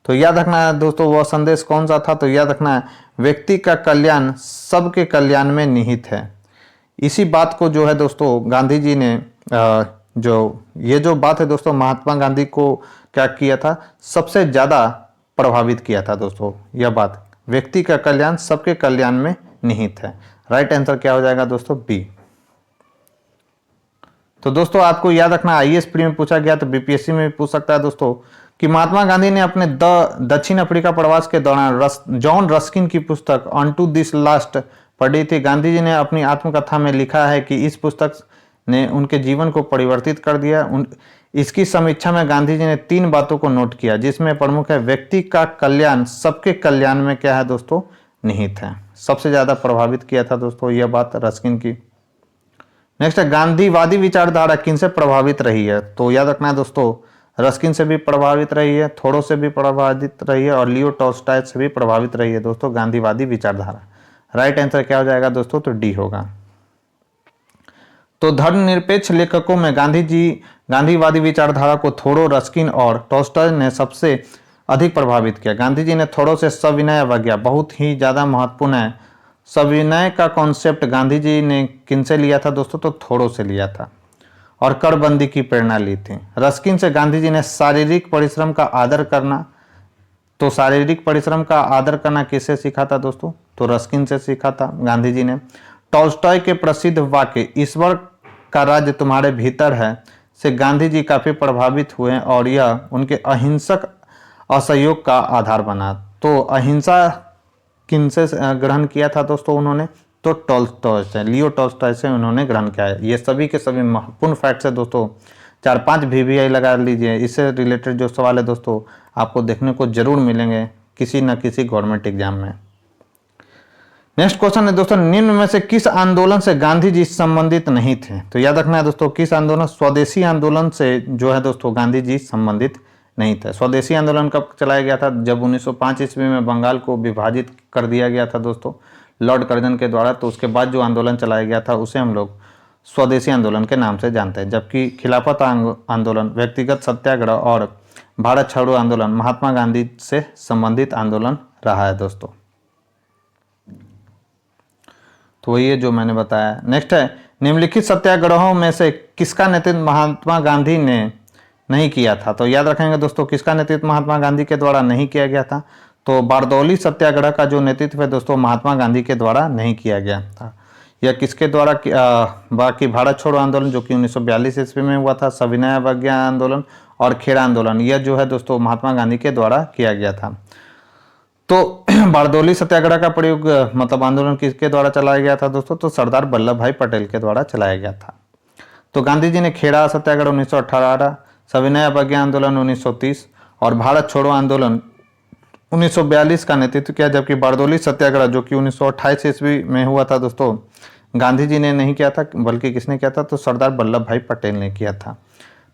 तो याद रखना है दोस्तों, वह संदेश कौन सा था? तो याद रखना है, व्यक्ति का कल्याण सबके कल्याण में निहित है। इसी बात को जो है दोस्तों गांधी जी ने जो बात है दोस्तों, महात्मा गांधी को क्या किया था? सबसे ज्यादा प्रभावित किया था दोस्तों। यह बात, व्यक्ति का कल्याण सबके कल्याण में निहित है। राइट आंसर क्या हो जाएगा दोस्तों? बी। तो दोस्तों आपको याद रखना, आईएएस प्री में पूछा गया तो बीपीएससी में भी पूछ सकता है दोस्तों कि महात्मा गांधी ने अपने दक्षिण अफ्रीका प्रवास के दौरान जॉन रस्किन की पुस्तक अनटू दिस लास्ट पढ़ी थी। गांधी जी ने अपनी आत्मकथा में लिखा है कि इस पुस्तक ने उनके जीवन को परिवर्तित कर दिया। इसकी समीक्षा में गांधी जी ने 3 बातों को नोट किया, जिसमें प्रमुख है व्यक्ति का कल्याण सबके कल्याण में क्या है दोस्तों? निहित है। सबसे ज्यादा प्रभावित किया था दोस्तों यह बात रस्किन की। नेक्स्ट है, गांधीवादी विचारधारा किनसे प्रभावित रही है? तो याद रखना है दोस्तों, रस्किन से भी प्रभावित रही है, थोड़ो से भी प्रभावित रही है और लियो टॉल्स्टॉय से भी प्रभावित रही है दोस्तों गांधीवादी विचारधारा। राइट आंसर क्या हो जाएगा दोस्तों? तो डी होगा। तो धर्मनिरपेक्ष लेखकों में गांधीवादी विचारधारा को थोड़ो, रस्किन और टॉल्स्टॉय ने सबसे अधिक प्रभावित किया। गांधी जी ने थोड़ो से सविनय अवज्ञा बहुत ही ज्यादा महत्वपूर्ण है। सविनय का कॉन्सेप्ट गांधी जी ने किनसे लिया था दोस्तों? तो थोड़ो से लिया था और करबंदी की प्रेरणा ली थी। रस्किन से गांधी जी ने शारीरिक परिश्रम का आदर करना। तो शारीरिक परिश्रम का आदर करना किससे सीखा था दोस्तों? तो रस्किन से सीखा था गांधी जी ने। टॉल्स्टॉय के प्रसिद्ध वाक्य ईश्वर का राज्य तुम्हारे भीतर है से गांधी जी काफी प्रभावित हुए और यह उनके अहिंसक असहयोग का आधार बना। तो अहिंसा किनसे ग्रहण किया था दोस्तों उन्होंने? तो टॉल्स्टॉय से, लियो टॉल्स्टॉय से उन्होंने ग्रहण किया है। ये सभी के सभी महत्वपूर्ण फैक्ट्स है दोस्तों। 4-5 VVI लगा लीजिए। इससे रिलेटेड जो सवाल है दोस्तों आपको देखने को जरूर मिलेंगे किसी न किसी गवर्नमेंट एग्जाम में। नेक्स्ट क्वेश्चन है दोस्तों, निम्न में से किस आंदोलन से गांधी जी संबंधित नहीं थे? तो याद रखना है दोस्तों, किस आंदोलन? स्वदेशी आंदोलन से जो है दोस्तों गांधी जी संबंधित नहीं थे। स्वदेशी आंदोलन कब चलाया गया था? जब 1905 ईस्वी में बंगाल को विभाजित कर दिया गया था दोस्तों लॉर्ड कर्जन के द्वारा। तो उसके बाद जो आंदोलन चलाया गया था उसे हम लोग स्वदेशी आंदोलन के नाम से जानते हैं। जबकि खिलाफत आंदोलन, व्यक्तिगत सत्याग्रह और भारत छोड़ो आंदोलन महात्मा गांधी से संबंधित आंदोलन रहा है दोस्तों। तो ये जो मैंने बताया। नेक्स्ट है, निम्नलिखित सत्याग्रहों में से किसका नेतृत्व महात्मा गांधी ने नहीं किया था? तो याद रखेंगे दोस्तों, किसका नेतृत्व महात्मा गांधी के द्वारा नहीं किया गया था? तो बारदौली सत्याग्रह का जो नेतृत्व है दोस्तों महात्मा गांधी के द्वारा नहीं किया गया था। यह किसके द्वारा? बाकी भारत छोड़ो आंदोलन जो कि 1942 ईस्वी में हुआ था, सविनय अवज्ञा आंदोलन और खेड़ा आंदोलन, यह जो है दोस्तों महात्मा गांधी के द्वारा किया गया था। तो बारदौली सत्याग्रह का प्रयोग मतलब आंदोलन किसके द्वारा चलाया गया था दोस्तों? तो सरदार वल्लभ भाई पटेल के द्वारा चलाया गया था। तो गांधी जी ने खेड़ा सत्याग्रह 1918, सविनय अवज्ञा आंदोलन 1930 और भारत छोड़ो आंदोलन 1942 का नेतृत्व किया। जबकि बारदौली सत्याग्रह जो कि 1928 ईस्वी में हुआ था दोस्तों गांधी जी ने नहीं किया था, बल्कि किसने किया था? तो सरदार वल्लभ भाई पटेल ने किया था।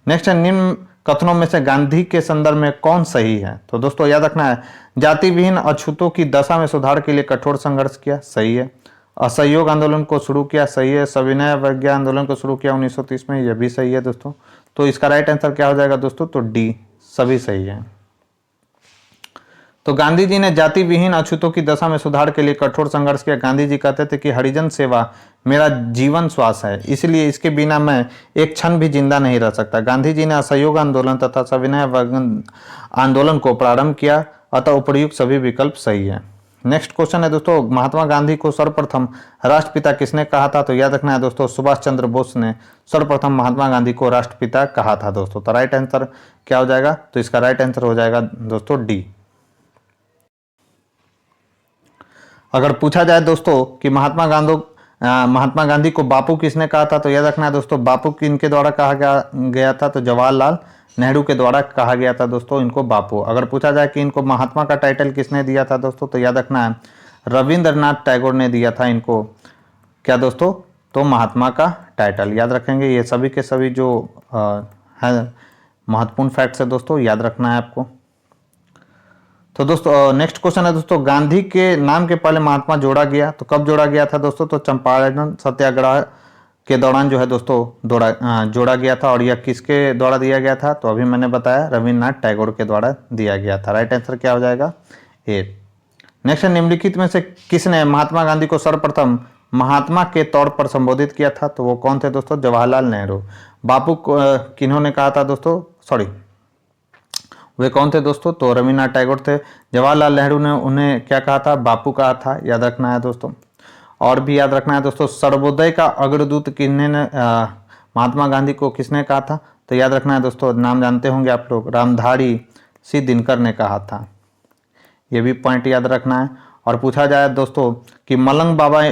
नेक्स्ट है, निम्न कथनों में से गांधी के संदर्भ में कौन सही है? तो दोस्तों याद रखना है, जाति विहीन अछूतों की दशा में सुधार के लिए कठोर संघर्ष किया, सही है। असहयोग आंदोलन को शुरू किया, सही है। सविनय अवज्ञा आंदोलन को शुरू किया 1930 में, यह भी सही है दोस्तों। तो इसका राइट आंसर क्या हो जाएगा दोस्तों? तो डी, सभी सही है। तो गांधी जी ने जाति विहीन अछूतों की दशा में सुधार के लिए कठोर संघर्ष किया। गांधी जी कहते थे कि हरिजन सेवा मेरा जीवन श्वास है, इसलिए इसके बिना मैं एक क्षण भी जिंदा नहीं रह सकता। गांधी जी ने असहयोग आंदोलन तथा सविनय आंदोलन को प्रारंभ किया, अतः उपर्युक्त सभी विकल्प सही है। नेक्स्ट क्वेश्चन है दोस्तों, महात्मा गांधी को सर्वप्रथम राष्ट्रपिता किसने कहा था? तो याद रखना है दोस्तों, सुभाष चंद्र बोस ने सर्वप्रथम महात्मा गांधी को राष्ट्रपिता कहा था दोस्तों। तो राइट आंसर क्या हो जाएगा? तो इसका राइट आंसर हो जाएगा दोस्तों डी। अगर पूछा जाए दोस्तों कि महात्मा महात्मा गांधी को बापू किसने कहा था? तो याद रखना है दोस्तों, बापू किनके द्वारा कहा गया था? तो जवाहरलाल नेहरू के द्वारा कहा गया था दोस्तों इनको बापू। अगर पूछा जाए कि इनको महात्मा का टाइटल किसने दिया था दोस्तों, तो याद रखना है रविंद्रनाथ टैगोर ने दिया था इनको क्या दोस्तों? तो महात्मा का टाइटल। याद रखेंगे, ये सभी के सभी जो है महत्वपूर्ण फैक्ट्स है दोस्तों, याद रखना है आपको। तो दोस्तों नेक्स्ट क्वेश्चन है दोस्तों, गांधी के नाम के पहले महात्मा जोड़ा गया, तो कब जोड़ा गया था दोस्तों? तो चंपारण सत्याग्रह के दौरान जो है दोस्तों जोड़ा गया था। और यह किसके द्वारा दिया गया था? तो अभी मैंने बताया रविन्द्रनाथ टैगोर के द्वारा दिया गया था। राइट आंसर क्या हो जाएगा? ए। नेक्स्ट, निम्नलिखित में से किसने महात्मा गांधी को सर्वप्रथम महात्मा के तौर पर संबोधित किया था? तो वो कौन थे दोस्तों? जवाहरलाल नेहरू। बापू किन्होंने कहा था दोस्तों? सॉरी, वे कौन थे दोस्तों? तो रविन्द्रनाथ टैगोर थे। जवाहरलाल नेहरू ने उन्हें क्या कहा था? बापू कहा था। याद रखना है दोस्तों। और भी याद रखना है दोस्तों, सर्वोदय का अग्रदूत किन्ने ने महात्मा गांधी को किसने कहा था? तो याद रखना है दोस्तों, नाम जानते होंगे आप लोग, रामधारी सिंह दिनकर ने कहा था। ये भी पॉइंट याद रखना है। और पूछा जाए दोस्तों कि मलंग बाबा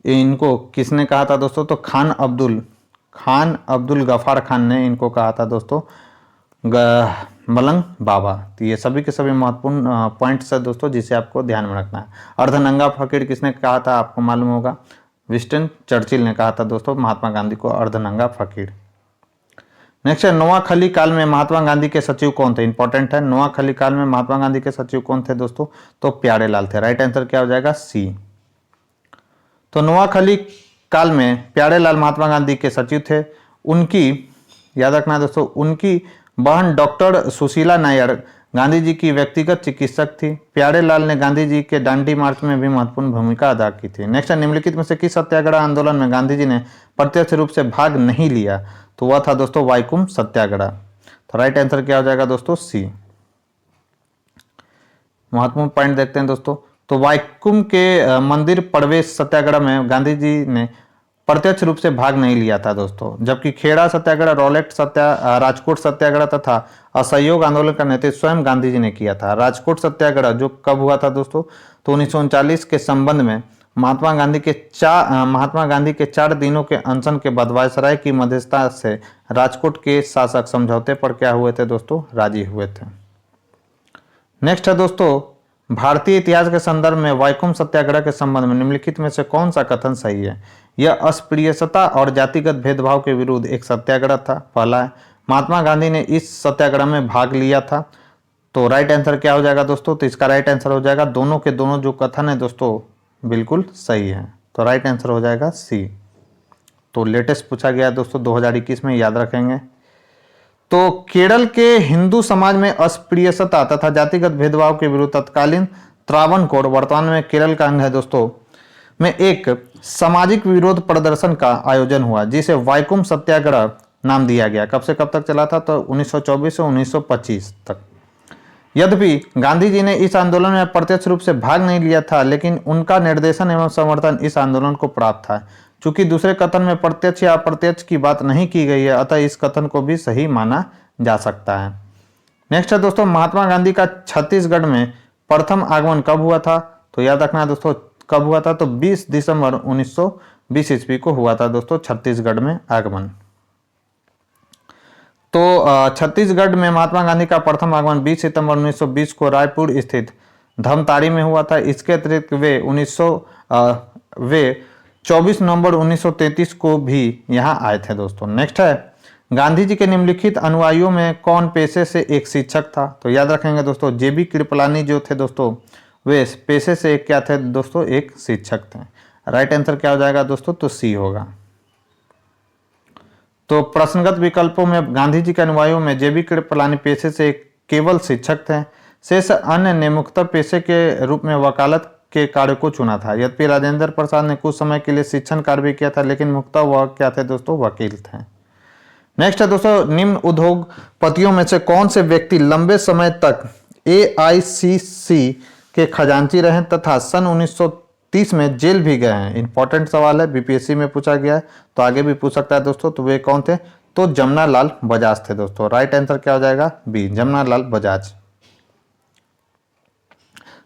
इनको किसने कहा था दोस्तों? तो खान अब्दुल गफार खान ने इनको कहा था दोस्तों मलंग बाबा। तो ये सभी के सभी महत्वपूर्ण पॉइंट्स है दोस्तों, जिसे आपको ध्यान में रखना है। अर्धनंगा फकीर किसने कहा था? आपको मालूम होगा, विंस्टन चर्चिल ने कहा था दोस्तों महात्मा गांधी को अर्धनंगा फकीर। नेक्स्ट है, नोआखली काल में महात्मा गांधी के सचिव कौन थे? इंपॉर्टेंट है, नोआखली काल में महात्मा गांधी के सचिव कौन थे दोस्तों? तो प्यारेलाल थे। राइट आंसर क्या हो जाएगा? सी। तो नोआखली काल में प्यारेलाल महात्मा गांधी के सचिव थे। उनकी याद रखना है दोस्तों, उनकी बहन डॉक्टर सुशीला नायर गांधी जी की व्यक्तिगत चिकित्सक थी। प्यारेलाल ने गांधी जी के दांडी मार्च में भी महत्वपूर्ण भूमिका अदा की थी। नेक्स्ट, निम्नलिखित में से किस सत्याग्रह आंदोलन में गांधी जी ने प्रत्यक्ष रूप से भाग नहीं लिया? तो वह था दोस्तों वाइकुम सत्याग्रह। तो राइट आंसर क्या हो जाएगा दोस्तों? सी। महत्वपूर्ण पॉइंट देखते हैं दोस्तों। तो वाइकुम के मंदिर प्रवेश सत्याग्रह में गांधी जी ने प्रत्यक्ष रूप से भाग नहीं लिया था दोस्तों, जबकि खेड़ा सत्याग्रह, राजकोट सत्याग्रह तथा असहयोग आंदोलन का नेतृत्व स्वयं गांधी जी ने किया था। राजकोट सत्याग्रह जो कब हुआ था दोस्तों? तो 1939 के संबंध में महात्मा गांधी के 4 दिनों के अनशन के बाद वायसराय की मध्यस्थता से राजकोट के शासक समझौते पर क्या हुए थे दोस्तों? राजी हुए थे। नेक्स्ट है दोस्तों, भारतीय इतिहास के संदर्भ में वाइकुम सत्याग्रह के संबंध में निम्नलिखित में से कौन सा कथन सही है? यह अस्पृश्यता और जातिगत भेदभाव के विरुद्ध एक सत्याग्रह था। पहला है, महात्मा गांधी ने इस सत्याग्रह में भाग लिया था। तो राइट आंसर क्या हो जाएगा दोस्तों? तो इसका राइट आंसर हो जाएगा दोनों के दोनों जो कथन है दोस्तों बिल्कुल सही है। तो राइट आंसर हो जाएगा सी। तो लेटेस्ट पूछा गया दोस्तों 2021 में, याद रखेंगे। तो केरल के हिंदू समाज में अस्पृश्यता तथा जातिगत भेदभाव के विरुद्ध तत्कालीन त्रावणकोर, वर्तमान में केरल का अंग है दोस्तों, में एक सामाजिक विरोध प्रदर्शन का आयोजन हुआ, जिसे वाइकुम सत्याग्रह नाम दिया गया। कब से कब तक चला था? तो 1924 से 1925 तक। यद्यपि गांधी जी ने इस आंदोलन में प्रत्यक्ष रूप से भाग नहीं लिया था, लेकिन उनका निर्देशन एवं समर्थन इस आंदोलन को प्राप्त था। चूंकि दूसरे कथन में प्रत्यक्ष या अप्रत्यक्ष की बात नहीं की गई है, अतः इस कथन को भी सही माना जा सकता है। नेक्स्ट है दोस्तों, महात्मा गांधी का छत्तीसगढ़ में प्रथम आगमन कब हुआ था? तो याद रखना है दोस्तों कब हुआ था? तो 20 दिसंबर 1920 ईस्वी को हुआ था दोस्तों छत्तीसगढ़ में आगमन। तो छत्तीसगढ़ में महात्मा गांधी का प्रथम आगमन 20 सितंबर 1920 को रायपुर स्थित धमतारी में हुआ था। इसके अतिरिक्त वे 24 नवंबर 1933 को भी यहाँ आए थे दोस्तों। नेक्स्ट है, गांधी जी के निम्नलिखित अनुयायियों में कौन पेशे से एक शिक्षक था? तो याद रखेंगे दोस्तों, जेबी कृपलानी जो थे दोस्तों, वे पेशे से एक क्या थे दोस्तों? एक शिक्षक थे। राइट आंसर क्या हो जाएगा दोस्तों? तो सी होगा। तो प्रश्नगत विकल्पों में गांधी जी के अनुयायियों में जेबी कृपलानी पेशे से केवल शिक्षक थे। शेष अन्य ने मुख्यतः पेशे के रूप में वकालत के कार्य को चुना था। यद्यपि राजेंद्र प्रसाद ने कुछ समय के लिए शिक्षण कार्य भी किया था, लेकिन मुख्यतः वह क्या थे दोस्तों? वकील थे। नेक्स्ट है दोस्तों, निम्न उद्योगपतियों में से कौन से व्यक्ति लंबे समय तक AICC के खजांची रहे तथा सन 1930 में जेल भी गए हैं? इंपॉर्टेंट सवाल है, बीपीएससी में पूछा गया है, तो आगे भी पूछ सकता है दोस्तों। तो वे कौन थे? तो जमना लाल बजाज थे दोस्तों। राइट आंसर क्या हो जाएगा? बी, जमना लाल बजाज।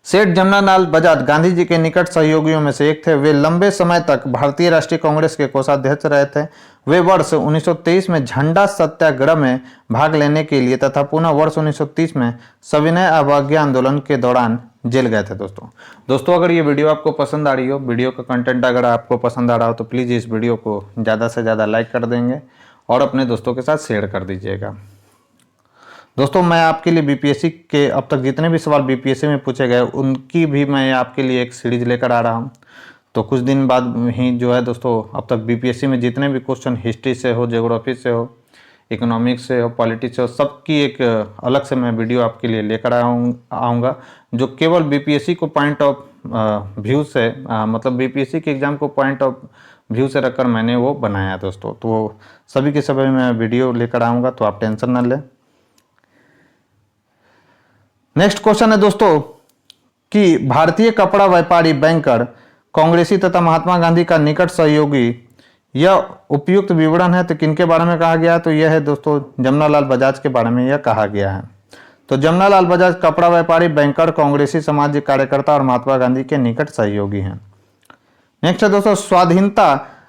सेठ जमनालाल बजाज गांधी जी के निकट सहयोगियों में से एक थे। वे लंबे समय तक भारतीय राष्ट्रीय कांग्रेस के कोषाध्यक्ष रहे थे। वे वर्ष 1923 में झंडा सत्याग्रह में भाग लेने के लिए तथा पुनः वर्ष 1930 में सविनय अवज्ञा आंदोलन के दौरान जेल गए थे। दोस्तों अगर ये वीडियो आपको पसंद आ रही हो, वीडियो का कंटेंट अगर आपको पसंद आ रहा हो तो प्लीज़ इस वीडियो को ज़्यादा से ज़्यादा लाइक कर देंगे और अपने दोस्तों के साथ शेयर कर दीजिएगा। दोस्तों मैं आपके लिए बीपीएससी के अब तक जितने भी सवाल बीपीएससी में पूछे गए उनकी भी मैं आपके लिए एक सीरीज लेकर आ रहा हूं। तो कुछ दिन बाद ही जो है दोस्तों अब तक बीपीएससी में जितने भी क्वेश्चन हिस्ट्री से हो, ज्योग्राफी से हो, इकोनॉमिक्स से हो, पॉलिटिक्स से हो, सबकी एक अलग से मैं वीडियो आपके लिए लेकर आऊँगा जो केवल बीपीएससी को पॉइंट ऑफ व्यू से मतलब बीपीएससी के एग्ज़ाम को पॉइंट ऑफ व्यू से रखकर मैंने वो बनाया दोस्तों। तो सभी के सभी मैं वीडियो लेकर आऊँगा, तो आप टेंशन ना लें। नेक्स्ट क्वेश्चन है दोस्तों कि भारतीय कपड़ा व्यापारी बैंकर कांग्रेसी तथा महात्मा गांधी का निकट सहयोगी, यह उपयुक्त विवरण है तो किनके बारे में कहा गया है? तो यह है दोस्तों जमनालाल बजाज के बारे में यह कहा गया है। तो जमनालाल बजाज कपड़ा व्यापारी बैंकर कांग्रेसी समाज कार्यकर्ता और महात्मा गांधी के निकट सहयोगी हैं। नेक्स्ट है दोस्तों स्वाधीनता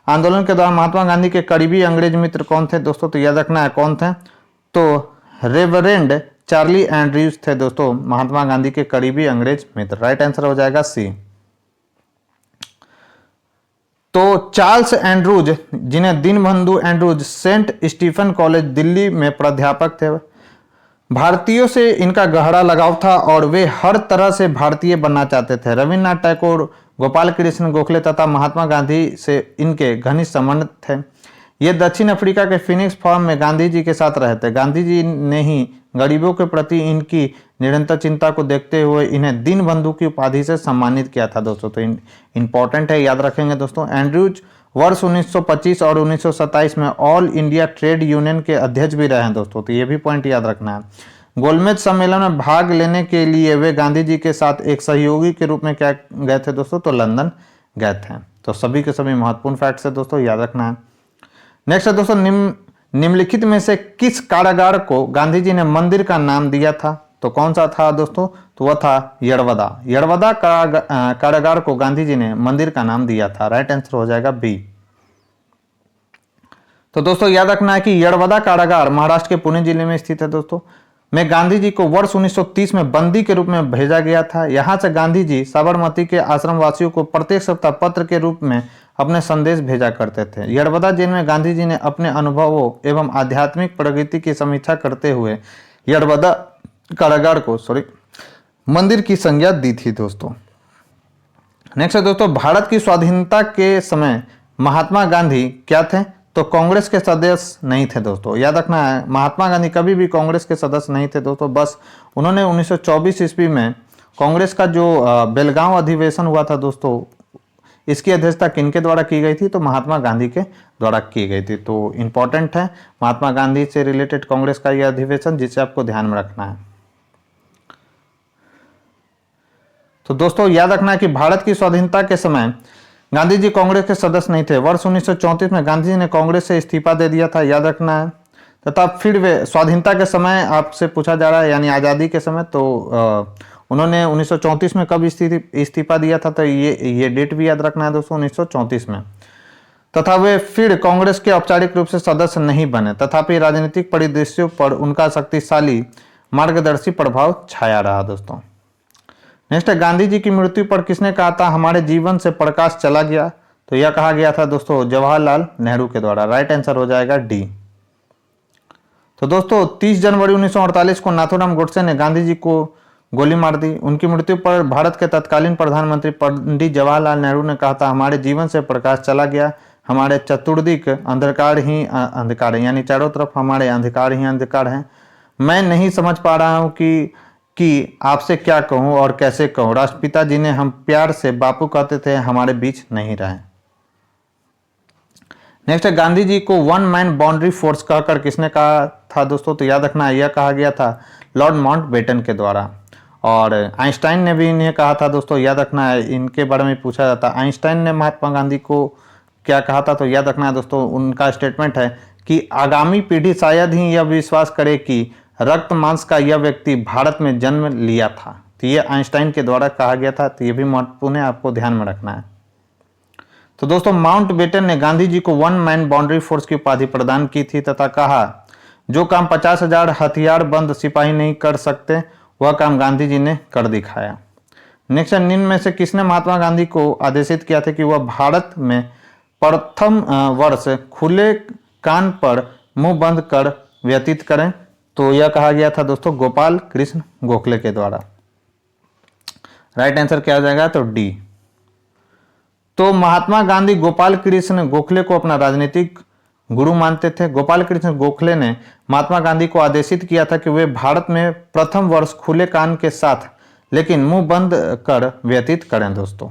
आंदोलन के दौरान महात्मा गांधी के करीबी अंग्रेज मित्र कौन थे? दोस्तों तो याद रखना है कौन थे, तो रेवरेंड चार्ली एंड्रयूज थे दोस्तों महात्मा गांधी के करीबी अंग्रेज मित्र। राइट आंसर हो जाएगा सी। तो चार्ल्स एंड्रूज, जिन्हें Dinabandhu Andrews Saint Stephen College Delhi में प्राध्यापक थे, भारतीयों से इनका गहरा लगाव था और वे हर तरह से भारतीय बनना चाहते थे। रविन्द्रनाथ टैगोर, गोपाल कृष्ण गोखले तथा महात्मा गांधी से इनके घनिष्ठ संबंध थे। ये दक्षिण अफ्रीका के फिनिक्स फार्म में गांधी जी के साथ रहे थे। गांधी जी ने ही गरीबों के प्रति इनकी निरंतर चिंता को देखते हुए इन्हें दीनबंधु की उपाधि से सम्मानित किया था दोस्तों। तो इंपॉर्टेंट है, याद रखेंगे दोस्तों। एंड्रयूज वर्ष 1925 और 1927 में ऑल इंडिया ट्रेड यूनियन के अध्यक्ष भी रहे हैं दोस्तों, तो ये भी पॉइंट याद रखना है। गोलमेज सम्मेलन में भाग लेने के लिए वे गांधी जी के साथ एक सहयोगी के रूप में क्या गए थे दोस्तों? तो लंदन गए थे। तो सभी के सभी महत्वपूर्ण फैक्ट्स है दोस्तों, याद रखना है। नेक्स्ट है दोस्तों निम्नलिखित में से किस कारागार को गांधी जी ने मंदिर का नाम दिया था? तो कौन सा था दोस्तों? तो वह था यड़वदा। यड़वदा कारागार को गांधी जी ने मंदिर का नाम दिया था। राइट आंसर हो जाएगा बी। तो दोस्तों याद रखना है कि यड़वदा कारागार महाराष्ट्र के पुणे जिले में स्थित है दोस्तों। में गांधी जी को वर्ष 1930 में बंदी के रूप में भेजा गया था। यहां से गांधी जी साबरमती के आश्रम वासियों को प्रत्येक सप्ताह पत्र के रूप में अपने संदेश भेजा करते थे। यड़वदा जेल में गांधी जी ने अपने अनुभवों एवं आध्यात्मिक प्रगति की समीक्षा करते हुए यड़वदा कारागार को मंदिर की संज्ञा दी थी दोस्तों। नेक्स्ट है दोस्तों भारत की स्वाधीनता के समय महात्मा गांधी क्या थे? तो कांग्रेस के सदस्य नहीं थे दोस्तों। याद रखना है महात्मा गांधी कभी भी कांग्रेस के सदस्य नहीं थे दोस्तों। बस उन्होंने 1924 ईस्वी में कांग्रेस का जो बेलगांव अधिवेशन हुआ था दोस्तों, इसकी अध्यक्षता किनके द्वारा की गई थी? तो महात्मा गांधी के द्वारा की गई थी। तो इंपॉर्टेंट है महात्मा गांधी से रिलेटेड कांग्रेस का यह अधिवेशन, जिसे आपको ध्यान में रखना है। तो दोस्तों याद रखना है कि भारत की स्वाधीनता के समय गांधी जी कांग्रेस के सदस्य नहीं थे। वर्ष 1934 में गांधी जी ने कांग्रेस से इस्तीफा दे दिया था, याद रखना है। तथा फिर वे स्वाधीनता के समय आपसे पूछा जा रहा है यानी आज़ादी के समय, तो उन्होंने 1934 में कब इस्तीफा दिया था? तो ये डेट भी याद रखना है दोस्तों, 1934 में। तथा वे फिर कांग्रेस के औपचारिक रूप से सदस्य नहीं बने, तथापि राजनीतिक परिदृश्यों पर उनका शक्तिशाली मार्गदर्शी प्रभाव छाया रहा दोस्तों। नेक्स्ट है गांधी जी की मृत्यु पर किसने कहा था हमारे जीवन से प्रकाश चला गया? तो यह कहा गया था दोस्तों जवाहरलाल नेहरू के द्वारा। राइट आंसर हो जाएगा डी। तो दोस्तों 30 जनवरी 1948 को नाथूराम गोडसे ने गांधी जी को गोली मार दी। उनकी मृत्यु पर भारत के तत्कालीन प्रधानमंत्री पंडित जवाहरलाल नेहरू ने कहा था हमारे जीवन से प्रकाश चला गया, हमारे चतुर्दिक अंधकार ही अंधकार है, यानी चारों तरफ हमारे अंधकार ही अंधकार है। मैं नहीं समझ पा रहा हूं कि आपसे क्या कहूं और कैसे कहूं। राष्ट्रपिता जी ने हम प्यार से बापू कहते थे, हमारे बीच नहीं रहे। नेक्स्ट है गांधी जी को वन मैन बाउंड्री फोर्स कहकर किसने कहा था दोस्तों? तो याद रखना यह कहा गया था लॉर्ड माउंटबेटन के द्वारा। और आइंस्टाइन ने भी इन्हें कहा था दोस्तों, याद रखना है इनके बारे में पूछा जाता है आइंस्टाइन ने महात्मा गांधी को क्या कहा था? तो याद रखना है दोस्तों उनका स्टेटमेंट है कि आगामी पीढ़ी शायद ही यह विश्वास करे कि रक्त मांस का यह व्यक्ति भारत में जन्म लिया था। तो ये आइंस्टाइन के द्वारा कहा गया था, तो ये भी महत्वपूर्ण है, आपको ध्यान में रखना है। तो दोस्तों माउंटबेटन ने गांधी जी को वन मैन बाउंड्री फोर्स की उपाधि प्रदान की थी तथा कहा जो काम 50,000 हथियार बंद सिपाही नहीं कर सकते वह काम गांधी जी ने कर दिखाया। नेक्स्ट, निम्न में से किसने महात्मा गांधी को आदेशित किया था कि वह भारत में प्रथम वर्ष खुले कान पर मुंह बंद कर व्यतीत करें? तो यह कहा गया था दोस्तों गोपाल कृष्ण गोखले के द्वारा। राइट आंसर क्या हो जाएगा? तो डी। तो महात्मा गांधी गोपाल कृष्ण गोखले को अपना राजनीतिक गुरु मानते थे। गोपाल कृष्ण गोखले ने महात्मा गांधी को आदेशित किया था कि वे भारत में प्रथम वर्ष खुले कान के साथ लेकिन मुंह बंद कर व्यतीत करें दोस्तों।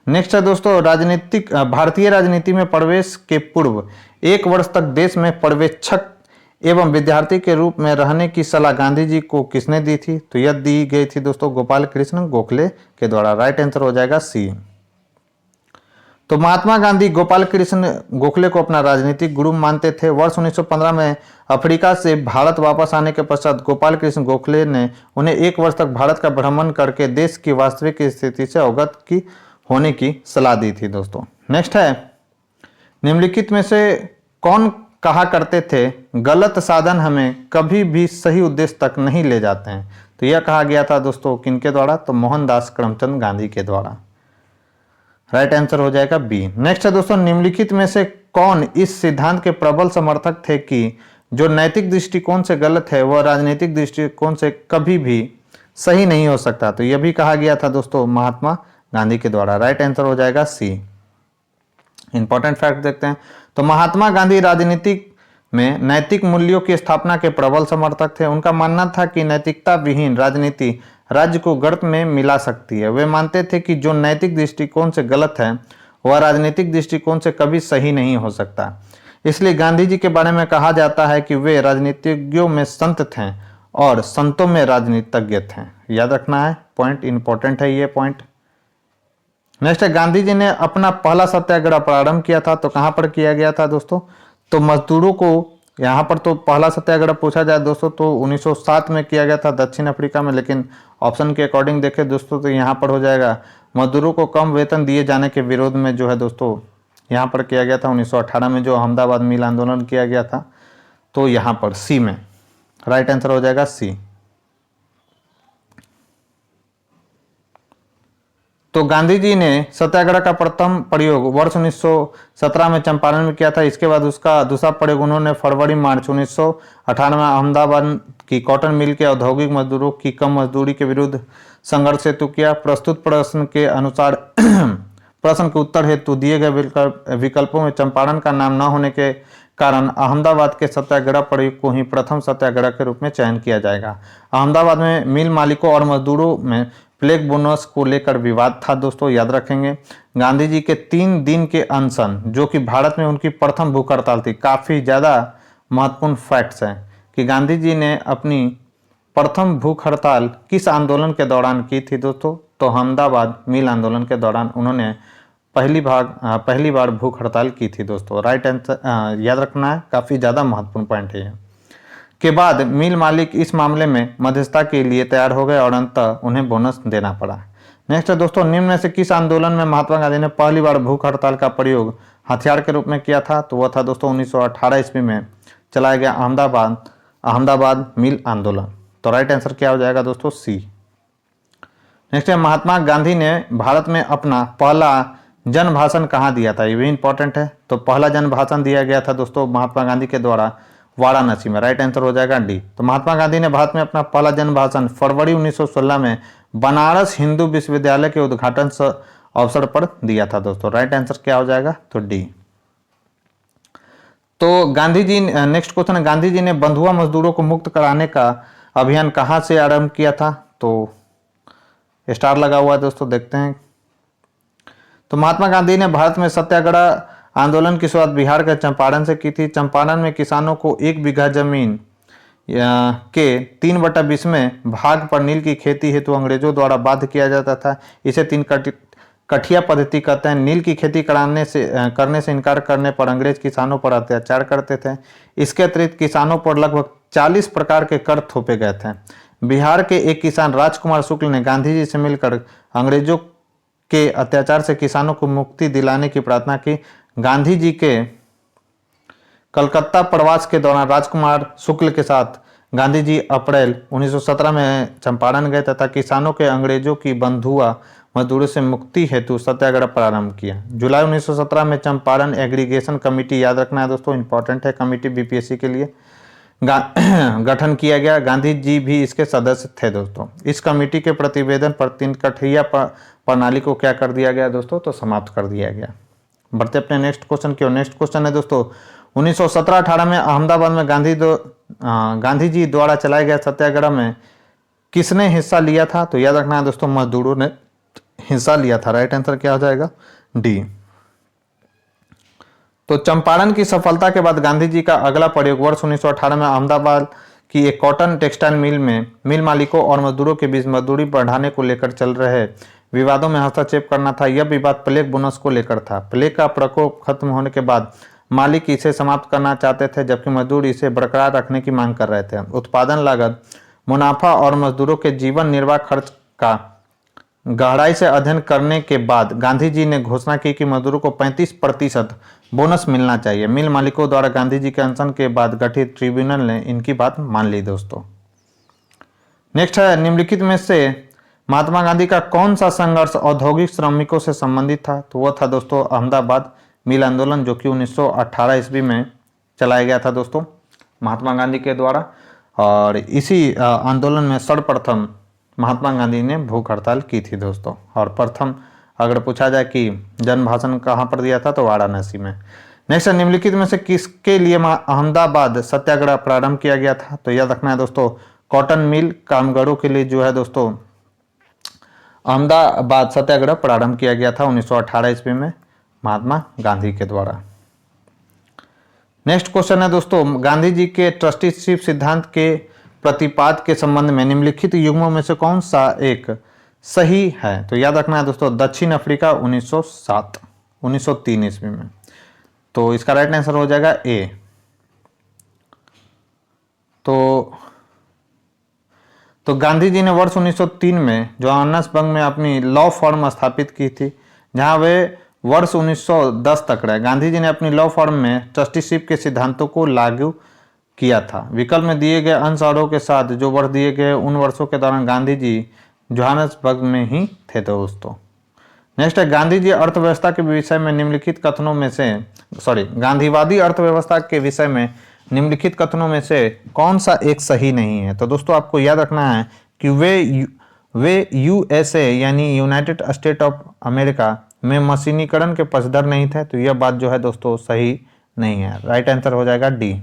नेक्स्ट है दोस्तों राजनीतिक भारतीय राजनीति में प्रवेश के पूर्व 1 वर्ष तक देश में पर्यवेक्षक एवं विद्यार्थी के रूप में रहने की सलाह गांधी जी को किसने दी थी? तो यह दी गई थी दोस्तों गोपाल कृष्ण गोखले के द्वारा। राइट आंसर हो जाएगा सी। तो महात्मा गांधी गोपाल कृष्ण गोखले को अपना राजनीतिक गुरु मानते थे। वर्ष 1915 में अफ्रीका से भारत वापस आने के पश्चात गोपाल कृष्ण गोखले ने उन्हें 1 वर्ष तक भारत का भ्रमण करके देश की वास्तविक स्थिति से अवगत की होने की सलाह दी थी दोस्तों। नेक्स्ट है निम्नलिखित में से कौन कहा करते थे गलत साधन हमें कभी भी सही उद्देश्य तक नहीं ले जाते हैं? तो यह कहा गया था दोस्तों किनके द्वारा? तो मोहनदास करमचंद गांधी के द्वारा। राइट आंसर हो जाएगा बी। नेक्स्ट है दोस्तों निम्नलिखित में से कौन इस सिद्धांत के प्रबल समर्थक थे कि जो नैतिक दृष्टिकोण से गलत है वह राजनीतिक दृष्टिकोण से कभी भी सही नहीं हो सकता? तो यह भी कहा गया था दोस्तों महात्मा गांधी के द्वारा। राइट आंसर हो जाएगा सी। इंपॉर्टेंट फैक्ट देखते हैं। तो महात्मा गांधी राजनीति में नैतिक मूल्यों की स्थापना के प्रबल समर्थक थे। उनका मानना था कि नैतिकता विहीन राजनीति राज्य को गर्त में मिला सकती है। वे मानते थे कि जो नैतिक दृष्टिकोण से गलत है वह राजनीतिक दृष्टिकोण से कभी सही नहीं हो सकता। इसलिए गांधी जी के बारे में कहा जाता है कि वे राजनीतिज्ञों में संत थे और संतों में राजनीतिज्ञ थे। याद रखना है, पॉइंट इंपॉर्टेंट है ये पॉइंट। नेक्स्ट है गांधी जी ने अपना पहला सत्याग्रह प्रारंभ किया था, तो कहां पर किया गया था दोस्तों? तो मजदूरों को यहाँ पर तो पहला सत्याग्रह पूछा जाए दोस्तों तो 1907 में किया गया था दक्षिण अफ्रीका में, लेकिन ऑप्शन के अकॉर्डिंग देखें दोस्तों तो यहाँ पर हो जाएगा मजदूरों को कम वेतन दिए जाने के विरोध में जो है दोस्तों यहाँ पर किया गया था 1918 में जो अहमदाबाद मिल आंदोलन किया गया था। तो यहाँ पर सी में राइट आंसर हो जाएगा सी। तो गांधी जी ने सत्याग्रह का प्रथम प्रयोग वर्ष 1917 में चंपारण में किया था। इसके बाद उसका दूसरा प्रयोग उन्होंने फरवरी मार्च 1918 में अहमदाबाद की कॉटन मिल के औद्योगिक मजदूरों की कम मजदूरी के विरुद्ध संघर्ष हेतु किया। प्रस्तुत प्रश्न के अनुसार प्रश्न के उत्तर हेतु दिए गए विकल्पों में चंपारण का नाम न होने के कारण अहमदाबाद के सत्याग्रह प्रयोग को ही प्रथम सत्याग्रह के रूप में चयन किया जाएगा। अहमदाबाद में मिल मालिकों और मजदूरों में प्लेग बोनस को लेकर विवाद था दोस्तों, याद रखेंगे। गांधी जी के 3 दिन के अनशन जो कि भारत में उनकी प्रथम भूख हड़ताल थी। काफ़ी ज़्यादा महत्वपूर्ण फैक्ट्स हैं कि गांधी जी ने अपनी प्रथम भूख हड़ताल किस आंदोलन के दौरान की थी दोस्तों? तो अहमदाबाद मिल आंदोलन के दौरान उन्होंने पहली बार भूख हड़ताल की थी दोस्तों। राइट आंसर याद रखना है, काफ़ी ज़्यादा महत्वपूर्ण पॉइंट है। के बाद मिल मालिक इस मामले में मध्यस्थता के लिए तैयार हो गए और अंततः उन्हें बोनस देना पड़ा। नेक्स्ट है दोस्तों निम्न में से किस आंदोलन में महात्मा गांधी ने पहली बार भूख हड़ताल का प्रयोग हथियार के रूप में किया था? तो वह था दोस्तों 1918 ईस्वी में चलाया गया अहमदाबाद मिल आंदोलन। तो राइट आंसर क्या हो जाएगा दोस्तों? सी। नेक्स्ट है महात्मा गांधी ने भारत में अपना पहला जन भाषण कहाँ दिया था? ये भी इंपॉर्टेंट है। तो पहला जन भाषण दिया गया था दोस्तों महात्मा गांधी के द्वारा वाराणसी में। राइट आंसर हो जाएगा डी। तो महात्मा गांधी ने भारत में अपना पहला जन भाषण फरवरी 1916 में बनारस हिंदू विश्वविद्यालय के उद्घाटन अवसर पर दिया था दोस्तों। राइट आंसर क्या हो जाएगा? तो डी। तो गांधी जी नेक्स्ट क्वेश्चन है गांधी जी ने बंधुआ मजदूरों को मुक्त कराने का अभियान कहां से आरंभ किया था? तो स्टार लगा हुआ है दोस्तों, देखते हैं। तो महात्मा गांधी ने भारत में सत्याग्रह आंदोलन की शुरुआत बिहार के चंपारण से की थी। चंपारण में किसानों को 1 बीघा जमीन के 3/20 भाग पर नील की खेती हेतु अंग्रेजों द्वारा बाध्य किया जाता था। इसे 3 कठिया पद्धति कहते हैं। नील की खेती करने से इनकार करने पर अंग्रेज किसानों पर अत्याचार करते थे। इसके अतिरिक्त किसानों पर लगभग 40 प्रकार के कर थोपे गए थे। बिहार के एक किसान राजकुमार शुक्ल ने गांधी जी से मिलकर अंग्रेजों के अत्याचार से किसानों को मुक्ति दिलाने की प्रार्थना की। गांधी जी के कलकत्ता प्रवास के दौरान राजकुमार शुक्ल के साथ गांधी जी अप्रैल 1917 में चंपारण गए तथा किसानों के अंग्रेजों की बंधुआ मजदूरों से मुक्ति हेतु सत्याग्रह प्रारंभ किया। जुलाई 1917 में चंपारण एग्रीगेशन कमेटी, याद रखना है दोस्तों, इंपॉर्टेंट है कमेटी बीपीएससी के लिए, गठन किया गया। गांधी जी भी इसके सदस्य थे दोस्तों। इस कमेटी के प्रतिवेदन पर तीन कठिया प्रणाली को क्या कर दिया गया दोस्तों, तो समाप्त कर दिया गया। बढ़ते अपने नेक्स्ट क्वेश्चन की ओर। नेक्स्ट क्वेश्चन है दोस्तों, 1917-18 में अहमदाबाद में गांधी जी द्वारा चलाए गए सत्याग्रह में किसने हिस्सा लिया था, तो याद रखना है दोस्तों, मजदूरों ने हिस्सा लिया था। राइट आंसर क्या हो जाएगा, डी। तो चंपारण की सफलता के बाद गांधी जी का अगला प्रयोग वर्ष 1918 में अहमदाबाद की एक कॉटन टेक्सटाइल मिल में मिल मालिकों और मजदूरों के बीच मजदूरी बढ़ाने को लेकर चल रहे विवादों में हस्तक्षेप करना था। यह विवाद प्लेग बोनस को लेकर था। प्लेग का प्रकोप खत्म होने के बाद मालिक इसे समाप्त करना चाहते थे, जबकि मजदूर इसे बरकरार रखने की मांग कर रहे थे। उत्पादन लागत, मुनाफा और मजदूरों के जीवन निर्वाह खर्च का गहराई से अध्ययन करने के बाद गांधी जी ने घोषणा की कि मजदूरों को 35% बोनस मिलना चाहिए। मिल मालिकों द्वारा गांधी जी के अनशन के बाद गठित ट्रिब्यूनल ने इनकी बात मान ली दोस्तों। नेक्स्ट है, निम्नलिखित में से महात्मा गांधी का कौन सा संघर्ष औद्योगिक श्रमिकों से संबंधित था, तो वह था दोस्तों अहमदाबाद मिल आंदोलन, जो कि 1918 ईस्वी में चलाया गया था दोस्तों महात्मा गांधी के द्वारा। और इसी आंदोलन में सर्वप्रथम महात्मा गांधी ने भूख हड़ताल की थी दोस्तों। और प्रथम अगर पूछा जाए कि जन्म भाषण कहाँ पर दिया था, तो वाराणसी में। नेक्स्ट, निम्नलिखित में से किसके लिए अहमदाबाद सत्याग्रह प्रारंभ किया गया था, तो याद रखना है दोस्तों, कॉटन मिल कामगारों के लिए जो है दोस्तों अहमदाबाद सत्याग्रह प्रारंभ किया गया था 1918 ईस्वी में महात्मा गांधी के द्वारा। नेक्स्ट क्वेश्चन है दोस्तों, गांधी जी के ट्रस्टीशिप सिद्धांत के प्रतिपाद के संबंध में निम्नलिखित युग्मों में से कौन सा एक सही है, तो याद रखना है दोस्तों, दक्षिण अफ्रीका 1903 ईस्वी में। तो इसका राइट आंसर हो जाएगा ए। तो गांधी जी ने वर्ष 1903 में जोहान्सबर्ग में अपनी लॉ फर्म स्थापित की थी, जहां वे वर्ष 1910 तक रहे। गांधी जी ने अपनी लॉ फर्म में ट्रस्टीशिप के सिद्धांतों को लागू किया था। विकल्प में दिए गए अन्य शहरों के साथ जो वर्ष दिए गए, उन वर्षों के दौरान गांधी जी जोहान्सबर्ग में ही थे दोस्तों। नेक्स्ट है, गांधी जी अर्थव्यवस्था के विषय में निम्नलिखित कथनों में से गांधीवादी अर्थव्यवस्था के विषय में निम्नलिखित कथनों में से कौन सा एक सही नहीं है, तो दोस्तों आपको याद रखना है कि वे यूएसए यानी यूनाइटेड स्टेट ऑफ अमेरिका में मशीनीकरण के पक्षधर नहीं थे। तो यह बात जो है दोस्तों सही नहीं है। राइट आंसर हो जाएगा डी।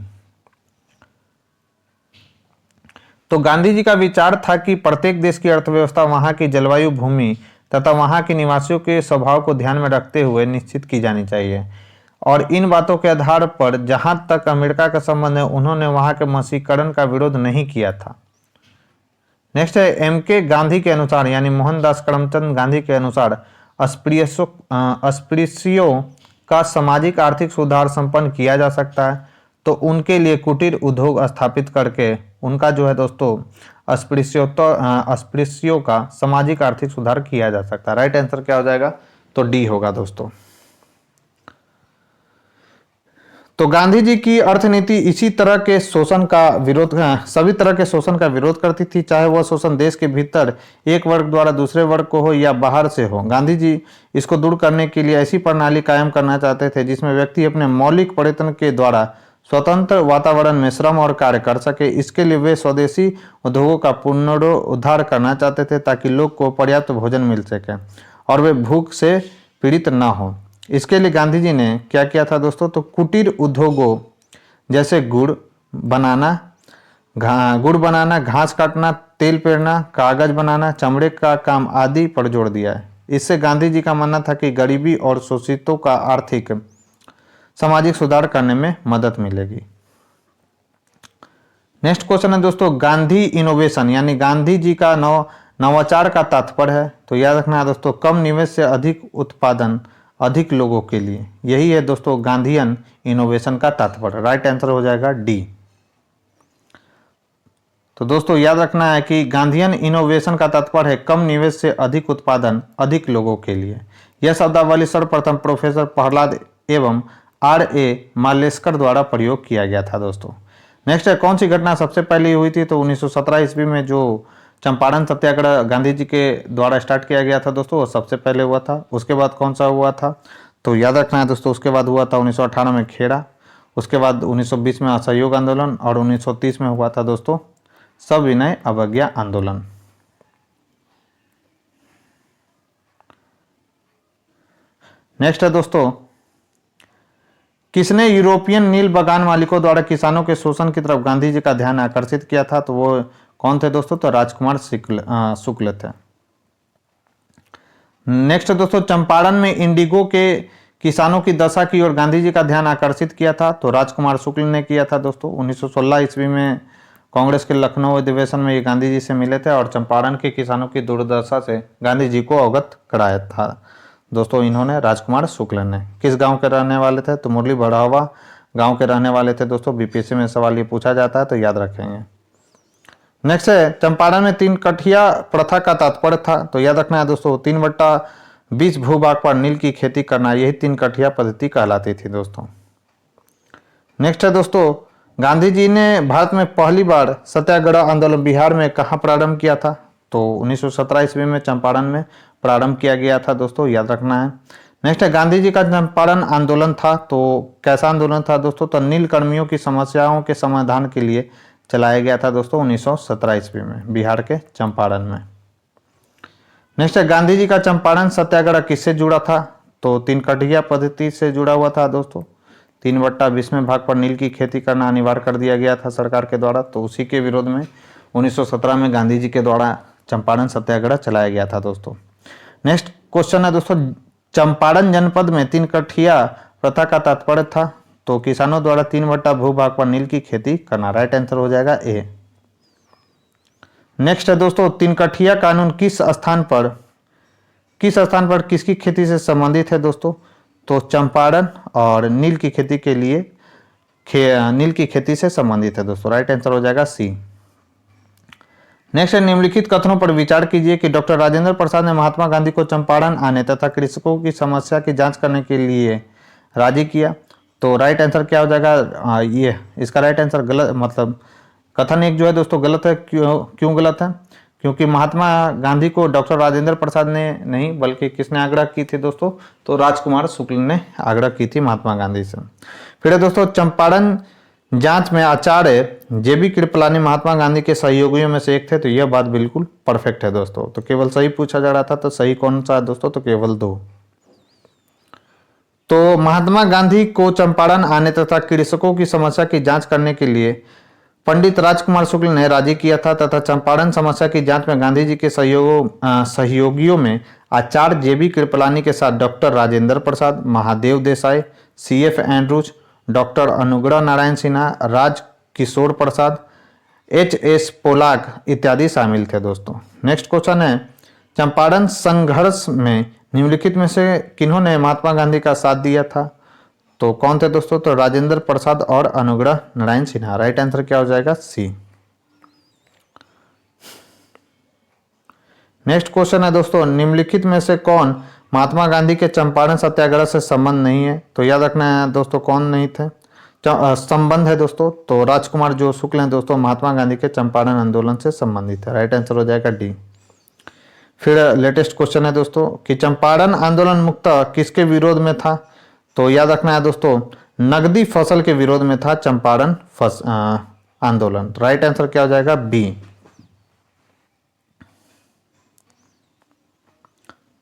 तो गांधी जी का विचार था कि प्रत्येक देश की अर्थव्यवस्था वहां की जलवायु, भूमि तथा वहां के निवासियों के स्वभाव को ध्यान में रखते हुए निश्चित की जानी चाहिए। और इन बातों के आधार पर जहां तक अमेरिका का संबंध है, उन्होंने वहां के मशीनीकरण का विरोध नहीं किया था। नेक्स्ट है, एम के गांधी के अनुसार यानी मोहनदास करमचंद गांधी के अनुसार अस्पृश्यों का सामाजिक आर्थिक सुधार संपन्न किया जा सकता है। तो उनके लिए कुटीर उद्योग स्थापित करके उनका जो है दोस्तों अस्पृश्यों का सामाजिक आर्थिक सुधार किया जा सकता है। राइट आंसर क्या हो जाएगा, तो डी होगा दोस्तों। तो गांधी जी की अर्थनीति इसी तरह के शोषण का विरोध, सभी तरह के शोषण का विरोध करती थी, चाहे वह शोषण देश के भीतर एक वर्ग द्वारा दूसरे वर्ग को हो या बाहर से हो। गांधी जी इसको दूर करने के लिए ऐसी प्रणाली कायम करना चाहते थे जिसमें व्यक्ति अपने मौलिक प्रयत्न के द्वारा स्वतंत्र वातावरण में श्रम और कार्य कर सके। इसके लिए वे स्वदेशी उद्योगों का पुनरुद्धार करना चाहते थे ताकि लोग को पर्याप्त भोजन मिल सके और वे भूख से पीड़ित न हो। इसके लिए गांधी जी ने क्या किया था दोस्तों, तो कुटीर उद्योगों जैसे गुड़ बनाना, घास काटना, तेल पेरना, कागज बनाना, चमड़े का काम आदि पर जोर दिया है। इससे गांधी जी का मानना था कि गरीबी और शोषितों का आर्थिक सामाजिक सुधार करने में मदद मिलेगी। नेक्स्ट क्वेश्चन है दोस्तों, गांधी इनोवेशन यानी गांधी जी का नवाचार का तात्पर्य है। तो याद रखना है दोस्तों, कम निवेश से अधिक उत्पादन अधिक लोगों के लिए, यही है दोस्तों गांधीयन इनोवेशन का तात्पर्य। राइट आंसर हो जाएगा डी। तो दोस्तों याद रखना है कि गांधीयन इनोवेशन का तात्पर्य है कम निवेश से अधिक उत्पादन अधिक लोगों के लिए। यह शब्दावली सर्वप्रथम प्रोफेसर प्रहलाद एवं R.A. मालेस्कर द्वारा प्रयोग किया गया था दोस्तों। नेक्स्ट है, कौन सी घटना सबसे पहले हुई थी? तो 1917 ईस्वी में जो चंपारण सत्याग्रह गांधी जी के द्वारा स्टार्ट किया गया था दोस्तों, वो सबसे पहले हुआ था। उसके बाद कौन सा हुआ था? तो याद रखना है दोस्तों, उसके बाद हुआ था 1918 में खेड़ा, उसके बाद 1920 में असहयोग आंदोलन और 1930 में हुआ था दोस्तों सविनय अवज्ञा आंदोलन। नेक्स्ट है दोस्तों, किसने यूरोपियन नील बागान मालिकों द्वारा किसानों के शोषण की तरफ गांधी जी का ध्यान आकर्षित किया था? तो वो कौन थे दोस्तों? तो राजकुमार शुक्ल थे। नेक्स्ट दोस्तों, चंपारण में इंडिगो के किसानों की दशा की ओर गांधी जी का ध्यान आकर्षित किया था? तो राजकुमार शुक्ल ने किया था दोस्तों। 1916 ईस्वी में कांग्रेस के लखनऊ अधिवेशन में ये गांधी जी से मिले थे और चंपारण के किसानों की दुर्दशा से गांधी जी को अवगत कराया था दोस्तों इन्होंने, राजकुमार शुक्ल ने। किस गांव के रहने वाले थे? तो मुरली बढ़ावा गांव के रहने वाले थे दोस्तों। बीपीएससी में सवाल ये पूछा जाता है तो याद रखेंगे। नेक्स्ट है, चंपारण में 3 कठिया प्रथा का तात्पर्य था? तो याद रखना है दोस्तों, 3/20 भूभाग पर नील की खेती करना, यही 3 कठिया पद्धति कहलाती थी दोस्तों। नेक्स्ट है दोस्तों, गांधी जी ने भारत में पहली बार सत्याग्रह आंदोलन बिहार में कहाँ प्रारंभ किया था? तो 1917 ईस्वी में चंपारण में प्रारंभ किया गया था दोस्तों, याद रखना है। नेक्स्ट है, गांधी जी का चंपारण आंदोलन था तो कैसा आंदोलन था दोस्तों? तो नील कर्मियों की समस्याओं के समाधान के लिए चलाया गया था दोस्तों 1917 ईस्वी में बिहार के चंपारण में। नेक्स्ट है, गांधी जी का चंपारण सत्याग्रह किससे जुड़ा था? तो 3 कठिया पद्धति से जुड़ा हुआ था दोस्तों। 3/20 भाग पर नील की खेती करना अनिवार्य कर दिया गया था सरकार के द्वारा, तो उसी के विरोध में 1917 में गांधी जी के द्वारा चंपारण सत्याग्रह चलाया गया था दोस्तों। नेक्स्ट क्वेश्चन है दोस्तों, चंपारण जनपद में 3 कठिया प्रथा का तात्पर्य था? तो किसानों द्वारा 3/2 भूभाग पर नील की खेती करना, राइट आंसर हो जाएगा ए। नेक्स्ट है दोस्तों, 3 कठिया कानून किस स्थान पर किसकी खेती से संबंधित है दोस्तों? तो चंपारण और नील की खेती के लिए नील की खेती से संबंधित है दोस्तों, राइट आंसर हो जाएगा सी। नेक्स्ट है, निम्नलिखित कथनों पर विचार कीजिए कि डॉक्टर राजेंद्र प्रसाद ने महात्मा गांधी को चंपारण आने तथा कृषकों की समस्या की जांच करने के लिए राजी किया। तो राइट आंसर क्या हो जाएगा? ये इसका राइट आंसर गलत, मतलब कथन एक जो है दोस्तों गलत है। क्यों गलत है? क्योंकि महात्मा गांधी को डॉक्टर राजेंद्र प्रसाद ने नहीं बल्कि किसने आग्रह की थी दोस्तों? तो राजकुमार शुक्ल ने आग्रह की थी महात्मा गांधी से। फिर है दोस्तों, चंपारण जांच में आचार्य जेबी कृपलानी महात्मा गांधी के सहयोगियों में से एक थे। तो यह बात बिल्कुल परफेक्ट है दोस्तों। तो केवल सही पूछा जा रहा था, तो सही कौन सा है दोस्तों? तो केवल 2। तो महात्मा गांधी को चंपारण आने तथा कृषकों की समस्या की जांच करने के लिए पंडित राजकुमार शुक्ल ने राजी किया था तथा चंपारण समस्या की जांच में गांधी जी के सहयोगियों में आचार्य जेबी कृपलानी के साथ doctor Rajendra Prasad, Mahadev Desai, CF Andrews, doctor Anugrah Narayan Sinha, Raj Kishore प्रसाद, HS पोलाक इत्यादि शामिल थे दोस्तों। नेक्स्ट क्वेश्चन है, चंपारण संघर्ष में निम्नलिखित में से किन्होंने महात्मा गांधी का साथ दिया था? तो कौन थे दोस्तों? तो राजेंद्र प्रसाद और अनुग्रह नारायण सिन्हा, राइट आंसर क्या हो जाएगा? सी। नेक्स्ट क्वेश्चन है दोस्तों, निम्नलिखित में से कौन महात्मा गांधी के चंपारण सत्याग्रह से संबंध नहीं है? तो याद रखना है दोस्तों कौन नहीं थे, संबंध है दोस्तों। तो राजकुमार जो शुक्ल हैं दोस्तों महात्मा गांधी के चंपारण आंदोलन से संबंधित है, राइट आंसर हो जाएगा डी। फिर लेटेस्ट क्वेश्चन है दोस्तों कि चंपारण आंदोलन मुख्यतः किसके विरोध में था? तो याद रखना है दोस्तों नकदी फसल के विरोध में था चंपारण आंदोलन, राइट आंसर क्या हो जाएगा? बी।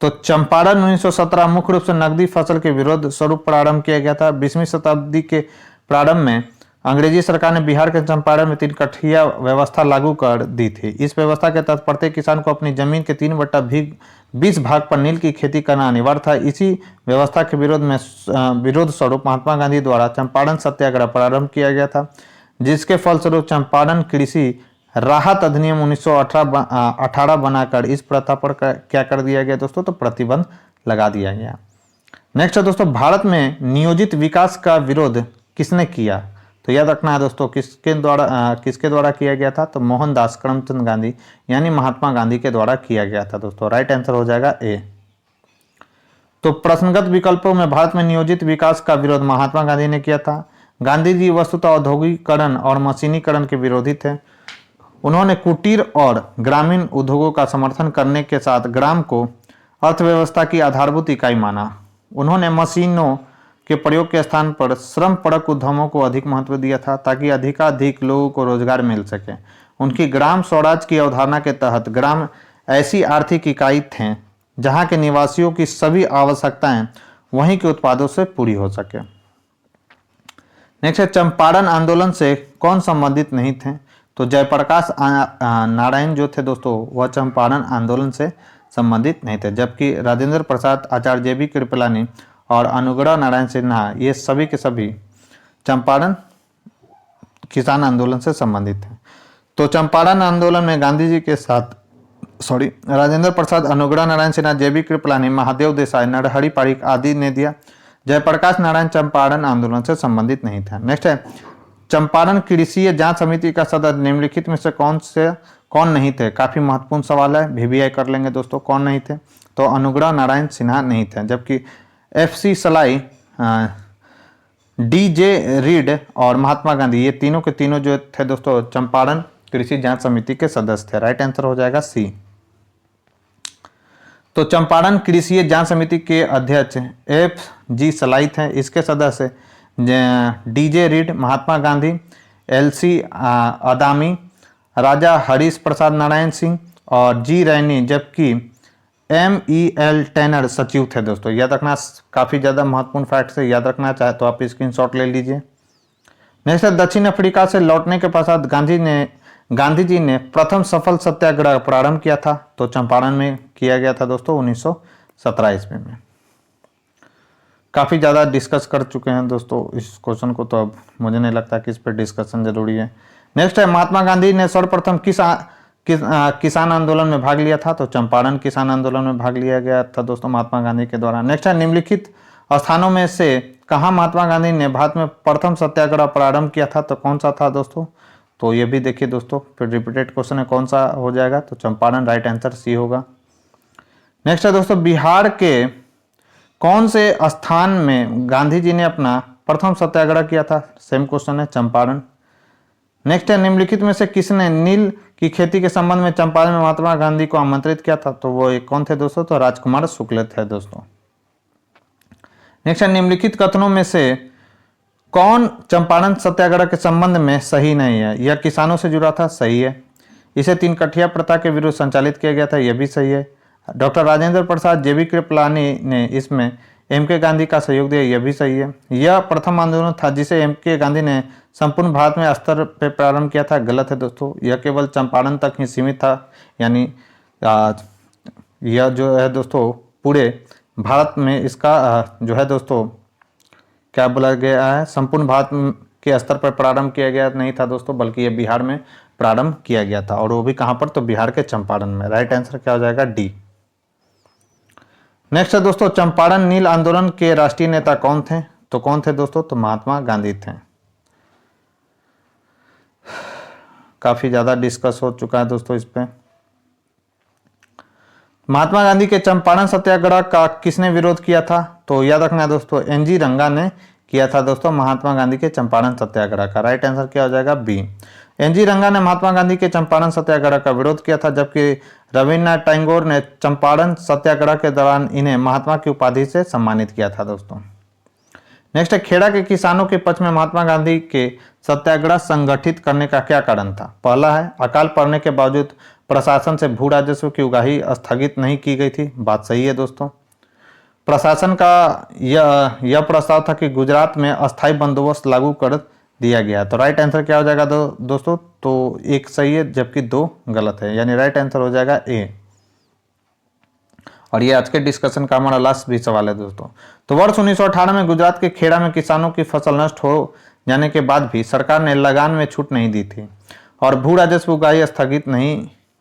तो चंपारण 1917 मुख्य रूप से नकदी फसल के विरोध स्वरूप प्रारंभ किया गया था। 20वीं शताब्दी के प्रारंभ में अंग्रेजी सरकार ने बिहार के चंपारण में 3 कठिया व्यवस्था लागू कर दी थी। इस व्यवस्था के तहत प्रत्येक किसान को अपनी जमीन के 3/20 भाग पर नील की खेती करना अनिवार्य था। इसी व्यवस्था के विरोध स्वरूप महात्मा गांधी द्वारा चंपारण सत्याग्रह प्रारंभ किया गया था, जिसके फलस्वरूप चंपारण कृषि राहत अधिनियम 1918 बनाकर इस प्रथा पर क्या कर दिया गया दोस्तों? तो प्रतिबंध लगा दिया गया। नेक्स्ट है दोस्तों, भारत में नियोजित विकास का विरोध किसने किया? तो याद रखना है दोस्तों किसके द्वारा किया गया था, तो मोहनदास करमचंद गांधी यानी महात्मा गांधी के द्वारा किया गया था दोस्तों। राइट आंसर हो जाएगा ए। तो प्रश्नगत विकल्पों में भारत में नियोजित विकास का विरोध महात्मा गांधी ने किया था। गांधी जी वस्तुतः औद्योगिकरण और मशीनीकरण के विरोधी थे। उन्होंने कुटीर और ग्रामीण उद्योगों का समर्थन करने के साथ ग्राम को अर्थव्यवस्था की आधारभूत इकाई माना। उन्होंने मशीनों के प्रयोग के स्थान पर श्रम परक उद्यमों को अधिक महत्व दिया था ताकि अधिकाधिक लोगों को रोजगार मिल सके। उनकी ग्राम स्वराज की अवधारणा के तहत ग्राम ऐसी आर्थिक इकाई थे जहां के निवासियों की सभी आवश्यकताएं वहीं के उत्पादों से पूरी हो सके। नेक्स्ट है, चंपारण आंदोलन से कौन संबंधित नहीं थे, तो जयप्रकाश नारायण जो थे दोस्तों वह चंपारण आंदोलन से संबंधित नहीं थे, जबकि राजेंद्र प्रसाद, आचार्य जे.बी. कृपलानी और अनुग्रह नारायण सिन्हा ये सभी के सभी चंपारण किसान आंदोलन से संबंधित हैं। तो चंपारण आंदोलन में गांधी जी के साथ राजेंद्र प्रसाद, अनुग्रह नारायण सिन्हा, जे.बी. कृपलानी, महादेव देसाई, नरहरि पारिक आदि ने दिया। जयप्रकाश नारायण चंपारण आंदोलन से संबंधित नहीं था। नेक्स्ट है, चंपारण कृषि जांच समिति का सदस्य निम्नलिखित में से कौन नहीं थे। काफी महत्वपूर्ण सवाल है, वीवीआई कर लेंगे दोस्तों। कौन नहीं थे, तो अनुग्रह नारायण सिन्हा नहीं थे, जबकि एफ.सी. सलाई, डी.जे. रीड और महात्मा गांधी ये तीनों के तीनों जो थे दोस्तों चंपारण कृषि जांच समिति के सदस्य थे। राइट आंसर हो जाएगा सी। तो चंपारण कृषि जांच समिति के अध्यक्ष एफ.जी. सलाई थे। इसके सदस्य DJ. Read, Mahatma Gandhi, LC. अदामी, Raja Harish प्रसाद नारायण सिंह और जी रैनी, जबकि M.E.L. टैनर सचिव थे दोस्तों। याद रखना, काफी ज्यादा महत्वपूर्ण फैक्ट है, याद रखना चाहे तो आप स्क्रीनशॉट ले लीजिए। नेक्स्ट है, दक्षिण अफ्रीका से लौटने के पश्चात गांधी जी ने प्रथम सफल सत्याग्रह प्रारंभ किया था, तो चंपारण में किया गया था दोस्तों 1917 ईस्वी में। काफी ज्यादा डिस्कस कर चुके हैं दोस्तों इस क्वेश्चन को, तो अब मुझे नहीं लगता कि इस पर डिस्कशन जरूरी है। नेक्स्ट है, महात्मा गांधी ने सर्वप्रथम किसान आंदोलन में भाग लिया था, तो चंपारण किसान आंदोलन में भाग लिया गया था दोस्तों महात्मा गांधी के द्वारा। नेक्स्ट है, निम्नलिखित स्थानों में से कहां महात्मा गांधी ने भारत में प्रथम सत्याग्रह प्रारंभ किया था, तो कौन सा था दोस्तों, तो ये भी देखिए दोस्तों, फिर रिपीटेड क्वेश्चन है, कौन सा हो जाएगा, तो चंपारण। राइट आंसर सी होगा। नेक्स्ट है दोस्तों, बिहार के कौन से स्थान में गांधी जी ने अपना प्रथम सत्याग्रह किया था, सेम क्वेश्चन है, चंपारण। नेक्स्ट है, निम्नलिखित में से किसने नील की खेती के संबंध में चंपारण में महात्मा गांधी को आमंत्रित किया था, तो वो कौन थे दोस्तों, तो राजकुमार शुक्ल थे दोस्तों। नेक्स्ट है, निम्नलिखित कथनों में से कौन चंपारण सत्याग्रह के संबंध में सही नहीं है। यह किसानों से जुड़ा था, सही है। इसे 3 कठिया प्रथा के विरुद्ध संचालित किया गया था, यह भी सही है। डॉक्टर राजेंद्र प्रसाद, जे.बी. कृपलानी ने इसमें M.K. गांधी का सहयोग दिया, यह भी सही है। यह प्रथम आंदोलन था जिसे M.K. गांधी ने संपूर्ण भारत में स्तर पर प्रारंभ किया था, गलत है दोस्तों। यह केवल चंपारण तक ही सीमित था, यानी यह जो है दोस्तों पूरे भारत में इसका जो है दोस्तों क्या बोला गया है, संपूर्ण भारत के स्तर पर प्रारंभ किया गया नहीं था दोस्तों, बल्कि ये बिहार में प्रारंभ किया गया था, और वो भी कहां पर, तो बिहार के चंपारण में। राइट आंसर क्या हो जाएगा, डी। नेक्स्ट है दोस्तों, चंपारण नील आंदोलन के राष्ट्रीय नेता कौन थे, तो कौन थे दोस्तों, तो महात्मा गांधी थे। काफी ज्यादा डिस्कस हो चुका है दोस्तों इस पे। महात्मा गांधी के चंपारण सत्याग्रह का किसने विरोध किया था, तो याद रखना दोस्तों, N.G. रंगा ने किया था दोस्तों महात्मा गांधी के चंपारण सत्याग्रह का। राइट आंसर क्या हो जाएगा, बी। N.G. रंगा ने महात्मा गांधी के चंपारण सत्याग्रह का विरोध किया था, जबकि रविन्द्रनाथ टैगोर ने चंपारण सत्याग्रह के दौरान इन्हें महात्मा की उपाधि से सम्मानित किया था दोस्तों। नेक्स्ट है, खेड़ा के किसानों के पक्ष में महात्मा गांधी के सत्याग्रह संगठित करने का क्या कारण था। पहला है, अकाल पड़ने के बावजूद प्रशासन से भू राजस्व की उगाही स्थगित नहीं की गई थी, बात सही है दोस्तों। प्रशासन का यह प्रस्ताव था कि गुजरात में अस्थायी बंदोबस्त लागू कर दिया गया, तो राइट आंसर क्या हो जाएगा दोस्तों, तो 1 सही है जबकि 2 गलत है, यानी राइट आंसर हो जाएगा ए। और ये आज के डिस्कशन का हमारा लास्ट भी सवाल है दोस्तों। तो वर्ष 1918 में गुजरात के खेड़ा में किसानों की फसल नष्ट हो जाने के बाद भी सरकार ने लगान में छूट नहीं दी थी और भू राजस्व उगाही स्थगित नहीं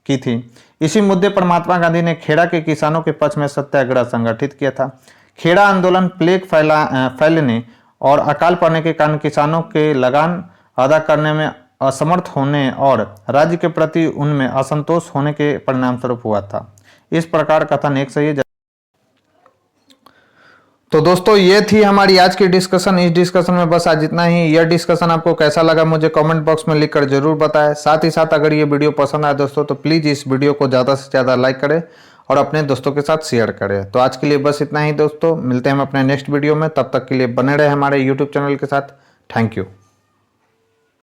की थी। इसी मुद्दे पर महात्मा गांधी ने खेड़ा के किसानों के पक्ष में सत्याग्रह संगठित किया था। खेड़ा आंदोलन प्लेग फैलने और अकाल पड़ने के कारण किसानों के लगान अदा करने में असमर्थ होने और राज्य के प्रति उनमें असंतोष होने के परिणाम स्वरूप हुआ था। इस प्रकार कथन एक सही है। तो दोस्तों ये थी हमारी आज की डिस्कशन। इस डिस्कशन में बस आज इतना ही। यह डिस्कशन आपको कैसा लगा मुझे कमेंट बॉक्स में लिखकर जरूर बताएं। साथ ही साथ अगर ये वीडियो पसंद आए दोस्तों तो प्लीज़ इस वीडियो को ज़्यादा से ज़्यादा लाइक करें और अपने दोस्तों के साथ शेयर करें। तो आज के लिए बस इतना ही दोस्तों, मिलते हैं हम अपने नेक्स्ट वीडियो में। तब तक के लिए बने रहे हमारे यूट्यूब चैनल के साथ। Thank you.